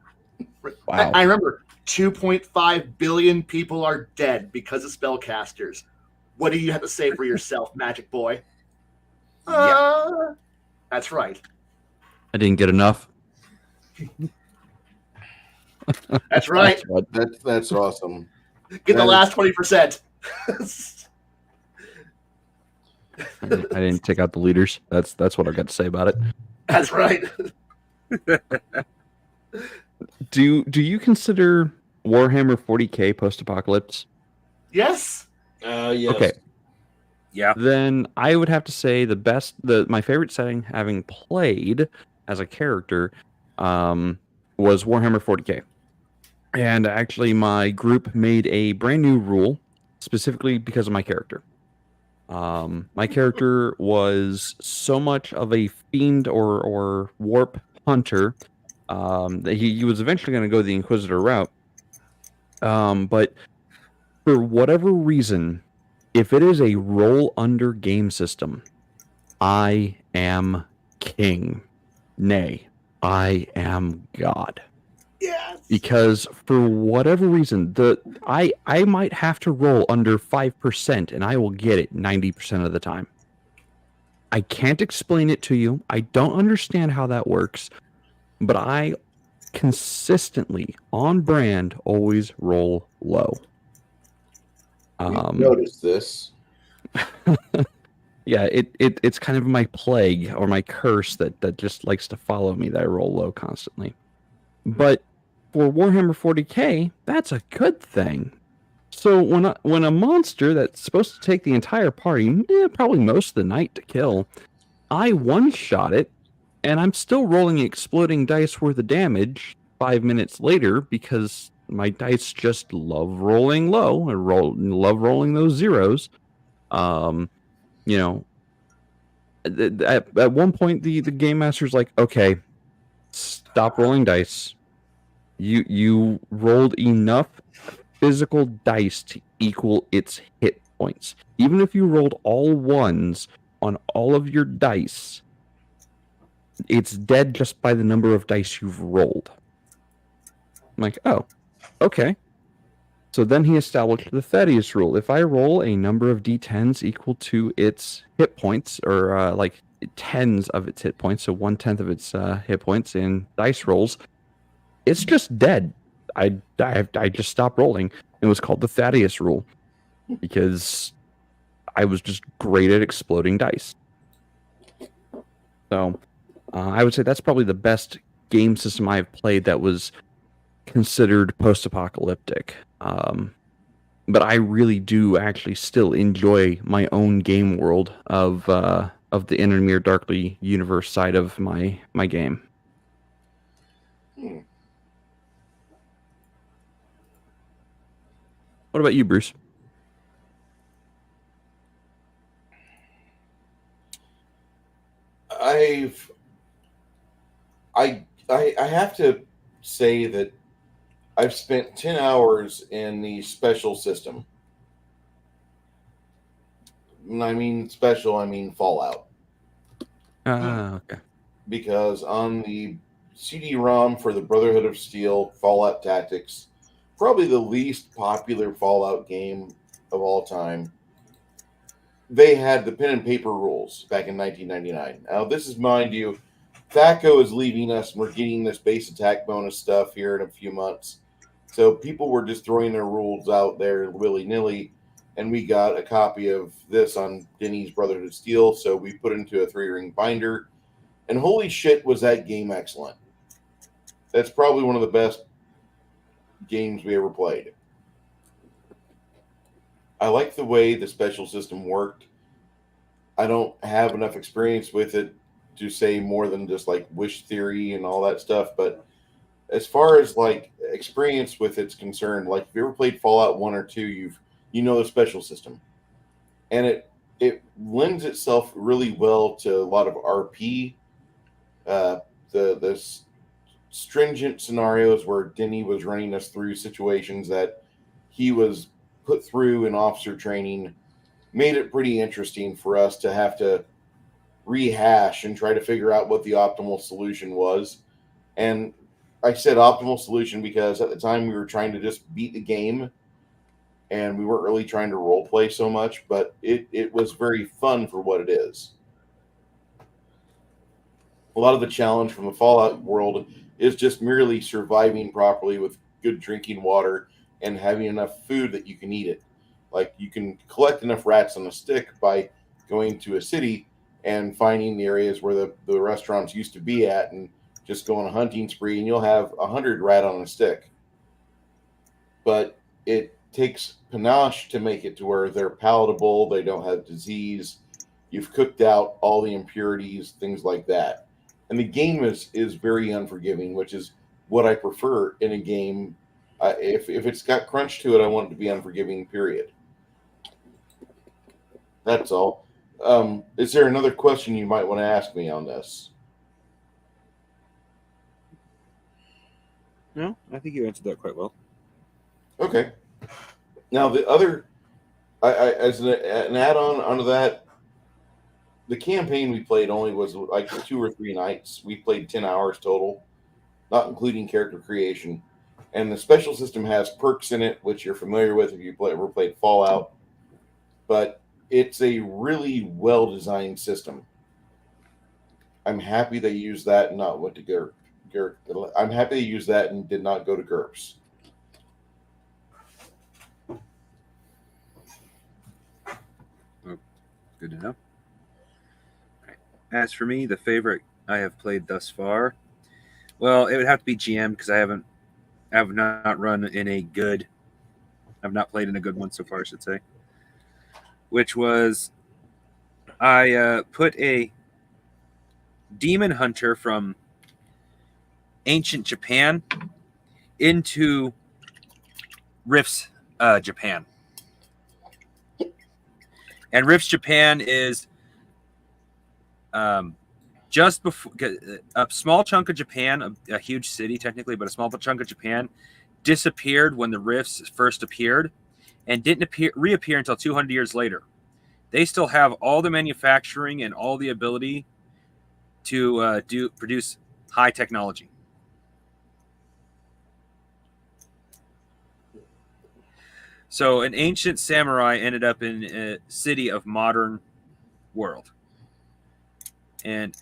Wow. I remember 2.5 billion people are dead because of spellcasters. What do you have to say for yourself, Magic Boy? That's right. I didn't get enough. That's right. That's awesome. Get the last 20%. I didn't take out the leaders. That's what I've got to say about it. That's right. Do you consider Warhammer 40K post-apocalypse? Yes. Yes. Okay. Yeah. Then I would have to say my favorite setting, having played as a character, was Warhammer 40K. And actually, my group made a brand new rule specifically because of my character. My character was so much of a fiend or warp hunter that he was eventually going to go the Inquisitor route. But for whatever reason, if it is a roll under game system, I am king. Nay, I am God. Yes. Because for whatever reason, I might have to roll under 5% and I will get it 90% of the time. I can't explain it to you. I don't understand how that works, but I consistently, on brand, always roll low. Notice this. Yeah, it's kind of my plague or my curse that just likes to follow me, that I roll low constantly. But for Warhammer 40K, that's a good thing. So when a monster that's supposed to take the entire party, probably most of the night to kill, I one-shot it, and I'm still rolling exploding dice worth of damage 5 minutes later because my dice just love rolling low. I love rolling those zeros. You know, at one point the game master's like, okay, stop rolling dice. You rolled enough physical dice to equal its hit points. Even if you rolled all ones on all of your dice, it's dead just by the number of dice you've rolled. I'm like, oh, okay. So then he established the Thaddeus rule. If I roll a number of d10s equal to its hit points, or like tens of its hit points, so 1/10 of its hit points in dice rolls, it's just dead. I just stopped rolling. It was called the Thaddeus rule because I was just great at exploding dice. So I would say that's probably the best game system I've played that was considered post-apocalyptic. But I really do actually still enjoy my own game world of the Intermere Darkly universe side of my game. What about you, Bruce? I have to say that I've spent 10 hours in the special system. When I mean special, I mean Fallout. Okay. Because on the CD-ROM for the Brotherhood of Steel, Fallout Tactics, probably the least popular Fallout game of all time, they had the pen and paper rules back in 1999. Now, this is, mind you, THACO is leaving us, and we're getting this base attack bonus stuff here in a few months. So people were just throwing their rules out there willy-nilly, and we got a copy of this on Denny's Brotherhood of Steel, so we put it into a 3-ring binder, and holy shit was that game excellent. That's probably one of the best games we ever played. I like the way the special system worked. I don't have enough experience with it to say more than just like wish theory and all that stuff, but as far as like experience with it's concerned, like if you ever played Fallout 1 or 2, you know the special system. And it lends itself really well to a lot of RP. The stringent scenarios where Denny was running us through situations that he was put through in officer training made it pretty interesting for us to have to rehash and try to figure out what the optimal solution was. And I said optimal solution because at the time we were trying to just beat the game and we weren't really trying to role play so much, but it was very fun for what it is. A lot of the challenge from the Fallout world is just merely surviving properly with good drinking water and having enough food that you can eat it. Like you can collect enough rats on a stick by going to a city and finding the areas where the restaurants used to be at and just go on a hunting spree, and you'll have 100 rat on a stick. But it takes panache to make it to where they're palatable, they don't have disease, you've cooked out all the impurities, things like that. And the game is very unforgiving, which is what I prefer in a game. If it's got crunch to it, I want it to be unforgiving, period. That's all. Is there another question you might want to ask me on this? No, I think you answered that quite well. Okay. Now the other, as an add-on onto that, the campaign we played only was like 2 or 3 nights. We played 10 hours total, not including character creation. And the special system has perks in it, which you're familiar with if you ever played Fallout. But it's a really well-designed system. I'm happy they used that and not went to GURP. I'm happy they used that and did not go to GURPS. Good to know. As for me, the favorite I have played thus far, well, it would have to be GM because I have not run in a good. I've not played in a good one so far, I should say. Which was, I put a demon hunter from ancient Japan into Rift's Japan. And Rift's Japan is just before a small chunk of Japan, a huge city technically, but a small chunk of Japan disappeared when the Rifts first appeared and didn't reappear until 200 years later. They still have all the manufacturing and all the ability to produce high technology. So an ancient samurai ended up in a city of modern world. And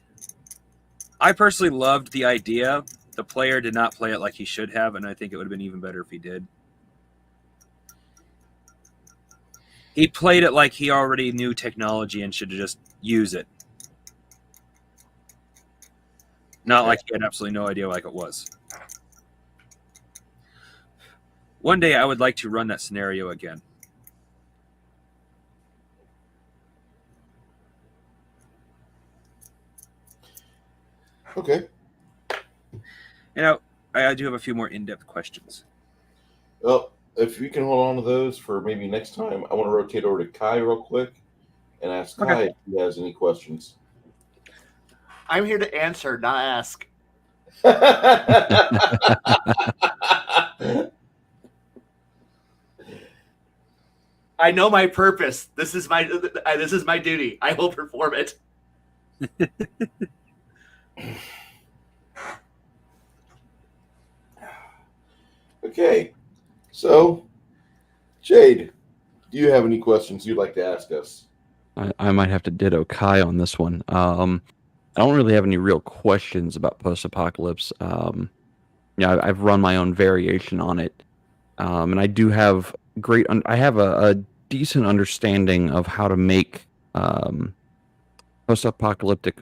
I personally loved the idea. The player did not play it like he should have, and I think it would have been even better if he did. He played it like he already knew technology and should just use it. Not like he had absolutely no idea like it was. One day I would like to run that scenario again. Okay. And I do have a few more in-depth questions. Well, if we can hold on to those for maybe next time, I want to rotate over to Kai real quick and ask Kai if he has any questions. I'm here to answer, not ask. I know my purpose. This is my duty. I will perform it. Okay. So, Jade, do you have any questions you'd like to ask us? I might have to ditto Kai on this one. I don't really have any real questions about post-apocalypse. I've run my own variation on it, and I do have I have a decent understanding of how to make post-apocalyptic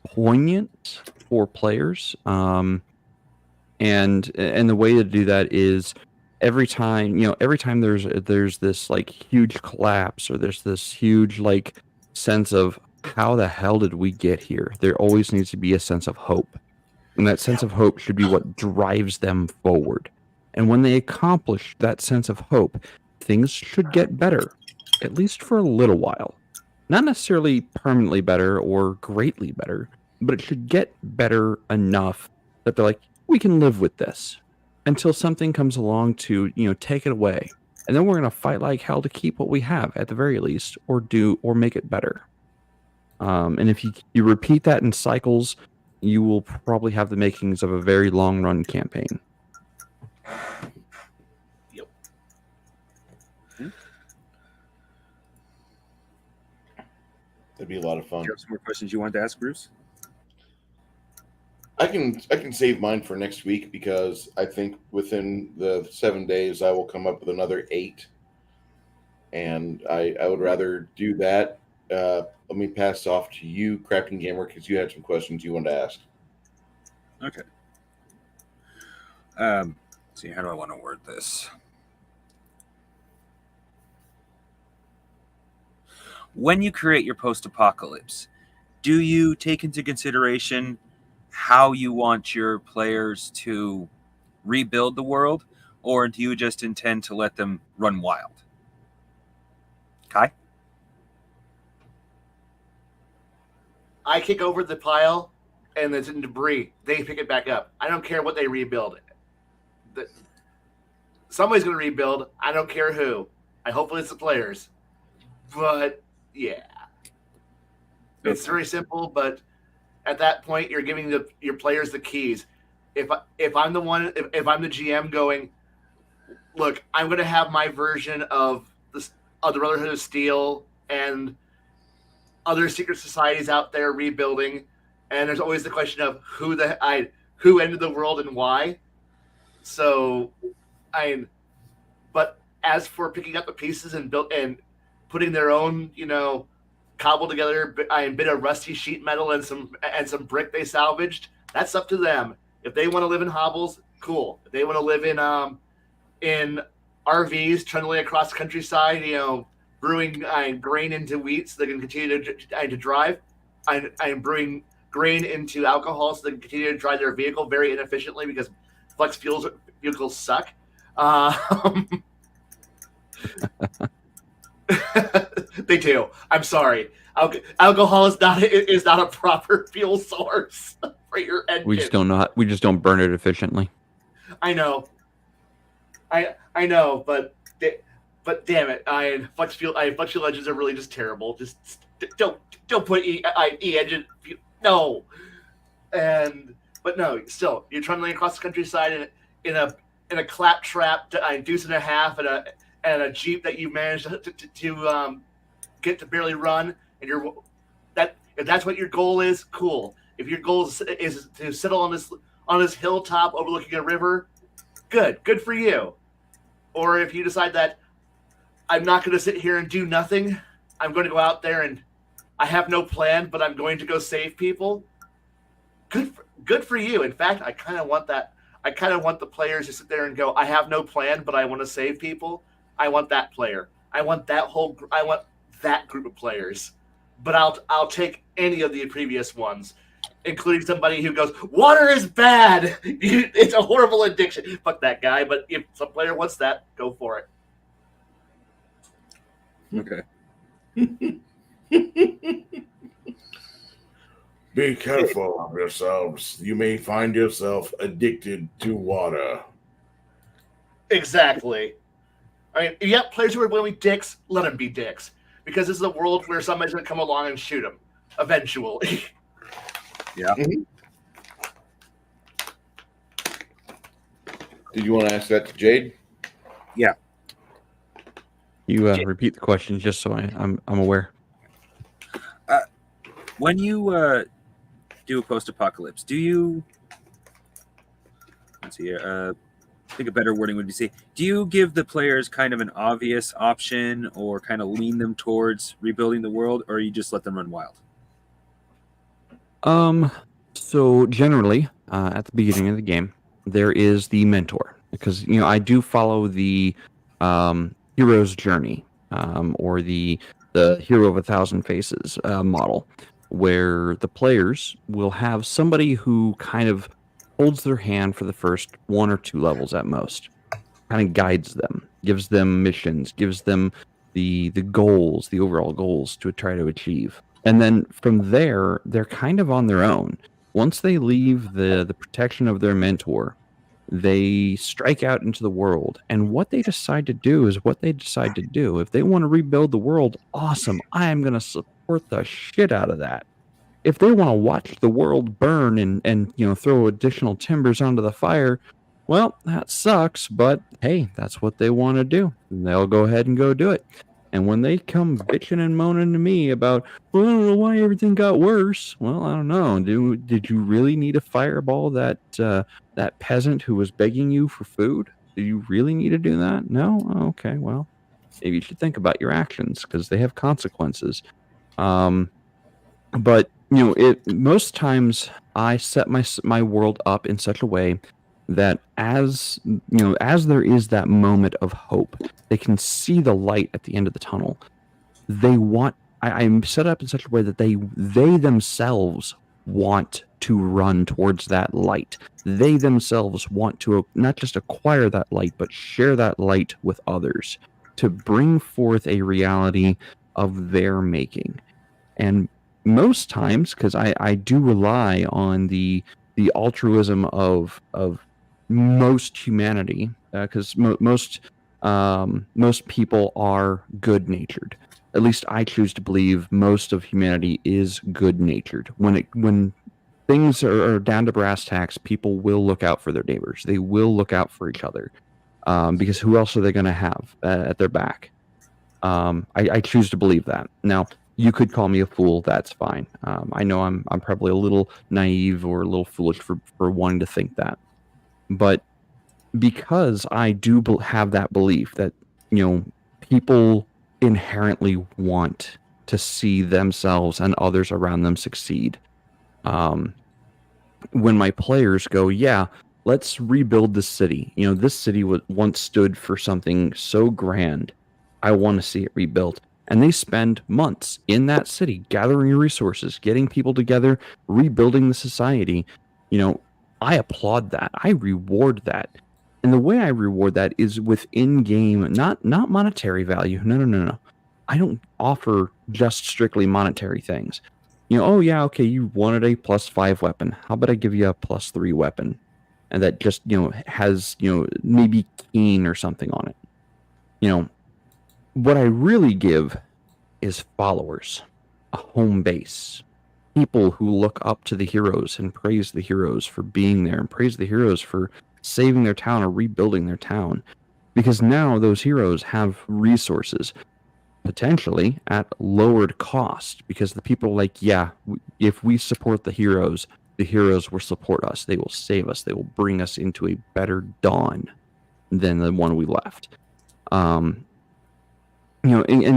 poignant for players. And the way to do that is every time there's this like huge collapse or there's this huge like sense of how the hell did we get here, there always needs to be a sense of hope, and that sense of hope should be what drives them forward. And when they accomplish that sense of hope, things should get better, at least for a little while. Not necessarily permanently better or greatly better, but it should get better enough that they're like, we can live with this until something comes along to, take it away. And then we're going to fight like hell to keep what we have at the very least, or make it better. And if you repeat that in cycles, you will probably have the makings of a very long run campaign. Yep. That'd be a lot of fun. Do you have some more questions you wanted to ask, Bruce? I can save mine for next week because I think within the 7 days I will come up with another 8, and I would rather do that. Let me pass off to you, Crafting Gamer, because you had some questions you wanted to ask. Okay. See, how do I want to word this? When you create your post-apocalypse, do you take into consideration how you want your players to rebuild the world, or do you just intend to let them run wild? Kai? I kick over the pile and it's in debris. They pick it back up. I don't care what they rebuild. Somebody's going to rebuild. I don't care who. Hopefully it's the players. But yeah, it's very simple. But at that point, you're giving your players the keys. If I'm the one, if I'm the GM going, look, I'm going to have my version of the Brotherhood of Steel and other secret societies out there rebuilding, and there's always the question of who ended the world and why. So, but as for picking up the pieces and putting their own, cobbled together bit of rusty sheet metal and some brick they salvaged, that's up to them. If they want to live in hovels, cool. If they want to live in RVs trundling across the countryside, brewing grain into wheat so they can continue to drive. I'm brewing grain into alcohol so they can continue to drive their vehicle very inefficiently because flex vehicles suck. They do. I'm sorry. Alcohol is not a proper fuel source for your engine. We just don't burn it efficiently. I know. I know, but damn it, flex fuel engines are really just terrible. Just don't put engine. No, but no, still you're trundling across the countryside in a claptrap deuce and a half and a Jeep that you managed to get to barely run, and if that's what your goal is, cool. If your goal is to settle on this hilltop overlooking a river, good for you. Or if you decide that I'm not going to sit here and do nothing, I'm going to go out there and I have no plan, but I'm going to go save people. Good for you. In fact, I kind of want that. I kind of want the players to sit there and go, I have no plan, but I want to save people. I want that player. I want that group of players. But I'll take any of the previous ones, including somebody who goes, water is bad. It's a horrible addiction. Fuck that guy. But if some player wants that, go for it. Okay. Be careful of yourselves. You may find yourself addicted to water. Exactly. I mean, if you have players who are going to be dicks, let them be dicks. Because this is a world where somebody's going to come along and shoot them eventually. Yeah. Mm-hmm. Did you want to ask that to Jade? Yeah. You repeat the question just so I'm aware. When you do a post-apocalypse, do you? Let's see here. I think a better wording would be say, do you give the players kind of an obvious option or kind of lean them towards rebuilding the world, or you just let them run wild? So generally, at the beginning of the game, there is the mentor, because I do follow the hero's journey, or the hero of 1,000 faces model, where the players will have somebody who kind of holds their hand for the first 1 or 2 levels at most, kind of guides them, gives them missions, gives them the goals, the overall goals to try to achieve. And then from there, they're kind of on their own. Once they leave the protection of their mentor, they strike out into the world. And what they decide to do is what they decide to do. If they want to rebuild the world, awesome. I am going to support the shit out of that. If they want to watch the world burn and throw additional timbers onto the fire, well, that sucks, but hey, that's what they want to do. And they'll go ahead and go do it. And when they come bitching and moaning to me about, well, I don't know why everything got worse. Well, I don't know. Did you really need to fireball that peasant who was begging you for food? Do you really need to do that? No? Okay, well, maybe you should think about your actions because they have consequences. But most times I set my world up in such a way that as there is that moment of hope, they can see the light at the end of the tunnel. I'm set up in such a way that they themselves want to run towards that light. They themselves want to not just acquire that light, but share that light with others to bring forth a reality of their making. And most times, because I do rely on the altruism of most humanity, because most people are good natured. At least I choose to believe most of humanity is good natured. When things are down to brass tacks, people will look out for their neighbors. They will look out for each other, because who else are they going to have at their back? I choose to believe that. Now, you could call me a fool. That's fine. I know I'm probably a little naive or a little foolish for wanting to think that, but because I do have that belief that people inherently want to see themselves and others around them succeed. When my players go, yeah, let's rebuild this city. This city once stood for something so grand. I want to see it rebuilt. And they spend months in that city gathering resources, getting people together, rebuilding the society. I applaud that. I reward that. And the way I reward that is with in-game, not monetary value. No. I don't offer just strictly monetary things. Oh yeah, okay, you wanted a +5 weapon. How about I give you a +3 weapon? And that just, has, maybe keen or something on it. What I really give is followers, a home base, people who look up to the heroes and praise the heroes for being there and praise the heroes for saving their town or rebuilding their town. Because now those heroes have resources, potentially at lowered cost, because the people are like, yeah, if we support the heroes will support us. They will save us. They will bring us into a better dawn than the one we left. And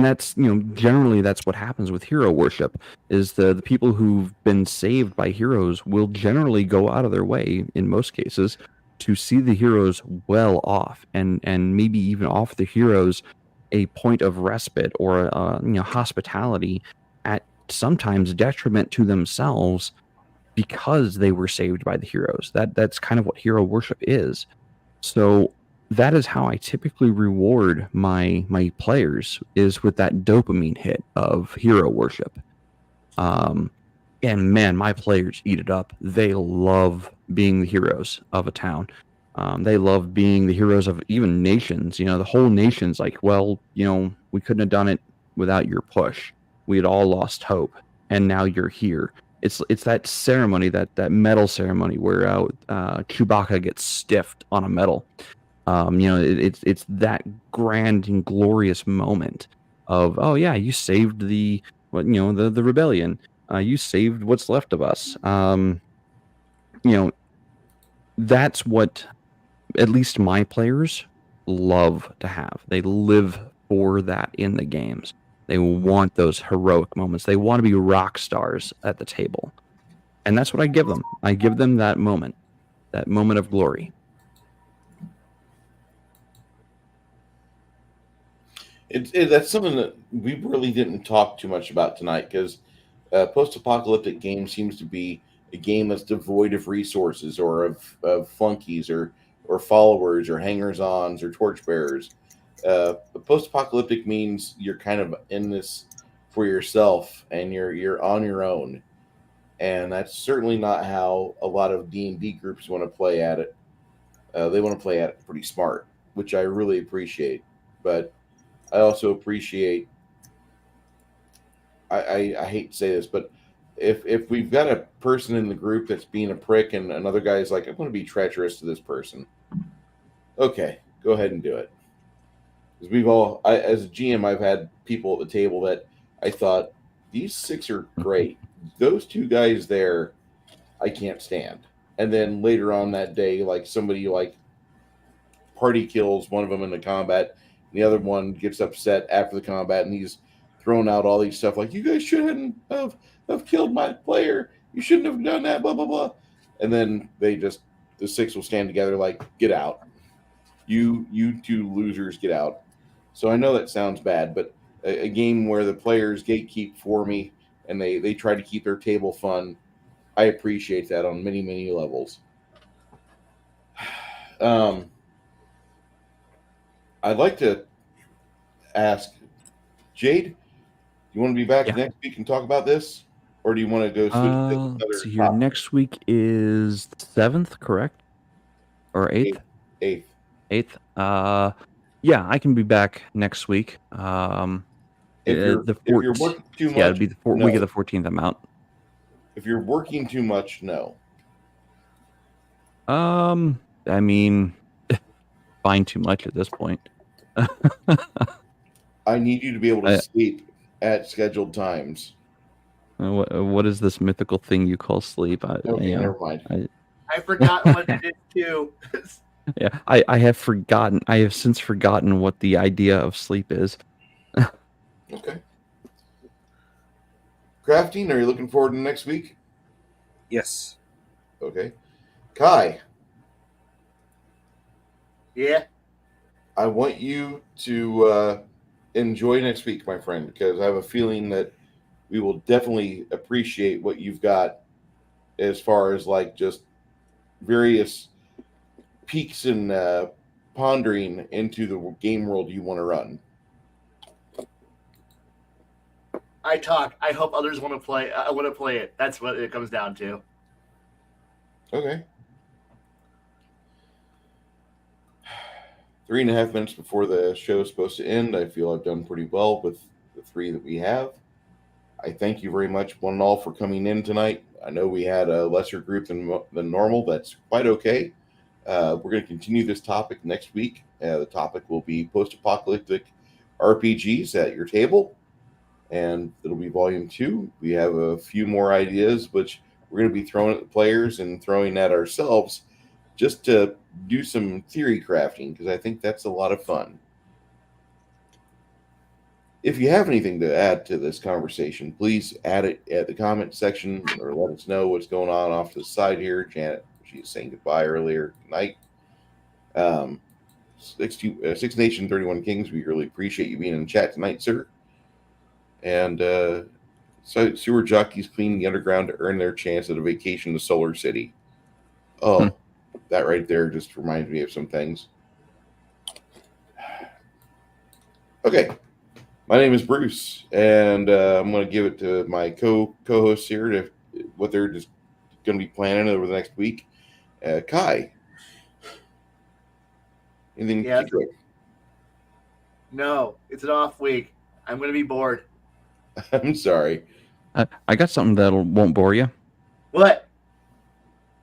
that's, generally that's what happens with hero worship, is the people who've been saved by heroes will generally go out of their way, in most cases, to see the heroes well off and maybe even offer the heroes a point of respite or hospitality at sometimes detriment to themselves, because they were saved by the heroes. That's kind of what hero worship is. So that is how I typically reward my players, is with that dopamine hit of hero worship. And man, my players eat it up. They love being the heroes of a town. They love being the heroes of even nations. The whole nation's like, well, we couldn't have done it without your push. We had all lost hope, and now you're here. It's that ceremony, that medal ceremony where Chewbacca gets stiffed on a medal. It's that grand and glorious moment of, oh yeah, you saved the rebellion. You saved what's left of us. That's what at least my players love to have. They live for that in the games. They want those heroic moments. They want to be rock stars at the table. And that's what I give them. I give them that moment of glory. That's something that we really didn't talk too much about tonight, because post-apocalyptic game seems to be a game that's devoid of resources or of flunkies or followers or hangers-ons or torchbearers. Post-apocalyptic means you're kind of in this for yourself and you're on your own, and that's certainly not how a lot of D&D groups want to play at it. They want to play at it pretty smart, which I really appreciate. But I also appreciate, I hate to say this, but if we've got a person in the group that's being a prick and another guy's like, I'm going to be treacherous to this person, okay, go ahead and do it. Because as a GM, I've had people at the table that I thought, these 6 are great. Those 2 guys there, I can't stand. And then later on that day, like somebody like party kills one of them in the combat, and the other one gets upset after the combat, and he's throwing out all these stuff like, you guys shouldn't have killed my player. You shouldn't have done that, blah, blah, blah. And then the 6 will stand together like, get out. You 2 losers, get out. So I know that sounds bad, but a game where the players gatekeep for me and they try to keep their table fun, I appreciate that on many, many levels. I'd like to ask Jade, you want to be back next week and talk about this? or do you want to go switch to another Let's see here. topic? Next week is the 7th, correct? Or 8th? Eighth. 8th. Yeah, I can be back next week. If you're The if you're 14th. working too Yeah, much, it'd be the no. week of the 14th. I'm out. If you're working too much, no. I mean, fine too much at this point. I need you to be able to sleep at scheduled times. What is this mythical thing you call sleep? Okay, never mind. I forgot what it is too. Yeah, I have forgotten. I have since forgotten what the idea of sleep is. Okay. Crafting, are you looking forward to next week? Yes. Okay. Kai, Yeah. I want you to enjoy next week, my friend, because I have a feeling that we will definitely appreciate what you've got as far as like just various peaks and pondering into the game world you want to run. I talk. I hope others want to play. I want to play it. That's what it comes down to. Okay. 3.5 minutes before the show is supposed to end, I feel I've done pretty well with the 3 that we have. I thank you very much, one and all, for coming in tonight. I know we had a lesser group than normal. That's quite okay. We're going to continue this topic next week. The topic will be post-apocalyptic RPGs at your table, and it'll be volume 2. We have a few more ideas, which we're going to be throwing at the players and throwing at ourselves just to do some theory crafting, because I think that's a lot of fun. If you have anything to add to this conversation, please add it at the comment section or let us know what's going on off to the side here. Janet, she was saying goodbye earlier tonight. 6 Nation 31 Kings, we really appreciate you being in the chat tonight, sir. And so sewer jockeys cleaning the underground to earn their chance at a vacation to Solar City. Oh, that right there just reminds me of some things. Okay. My name is Bruce, and I'm going to give it to my co-hosts here to what they're just going to be planning over the next week. Kai, anything Yes. particular? No, it's an off week. I'm going to be bored. I'm sorry. I got something that won't bore you. What?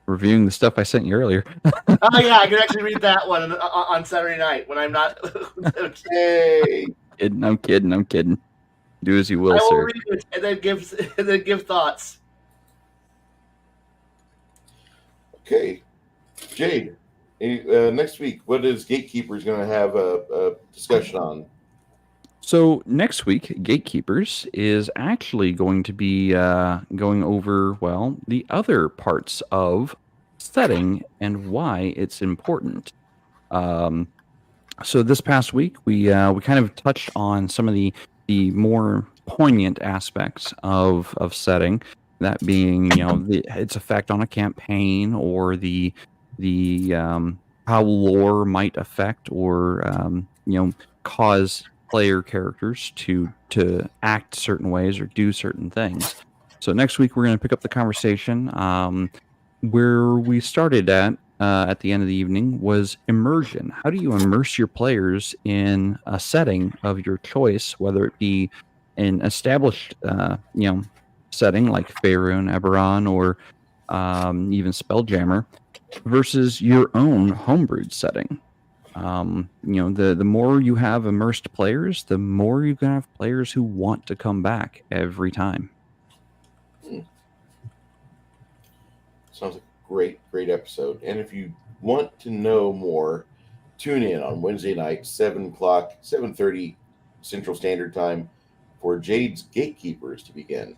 Reviewing the stuff I sent you earlier. Oh yeah, I can actually read that one on Saturday night when I'm not. Hey. I'm kidding. Do as you will, I will sir. read it and then give thoughts. Okay. Jade, next week, what is Gatekeepers going to have a discussion on? So next week, Gatekeepers is actually going to be going over, well, the other parts of setting and why it's important. So this past week, we kind of touched on some of the more poignant aspects of setting, that being, its effect on a campaign, or the how lore might affect or cause player characters to act certain ways or do certain things. So next week we're going to pick up the conversation where we started at the end of the evening was immersion. How do you immerse your players in a setting of your choice, whether it be an established setting like Faerun, Eberron, or even Spelljammer, versus your own homebrewed setting? The more you have immersed players, the more you can have players who want to come back every time. Sounds like a great episode. And if you want to know more, tune in on Wednesday night, 7:30 Central Standard Time for Jade's Gatekeepers to begin.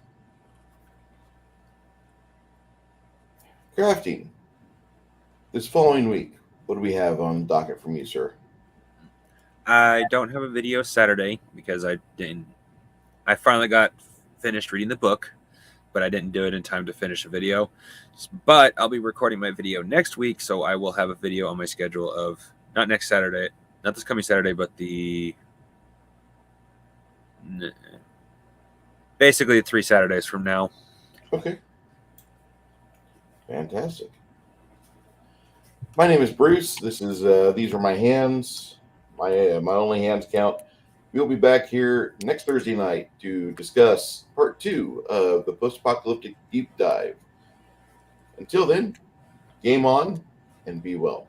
Crafting. This following week, what do we have on the docket from you, sir? I don't have a video Saturday because I finally got finished reading the book, but I didn't do it in time to finish a video. But I'll be recording my video next week, so I will have a video on my schedule of not next Saturday, not this coming Saturday, but basically 3 Saturdays from now. Okay. Fantastic. My name is Bruce. This is these are my hands. My only hands count. We'll be back here next Thursday night to discuss part 2 of the Post-Apocalyptic Deep Dive. Until then, game on and be well.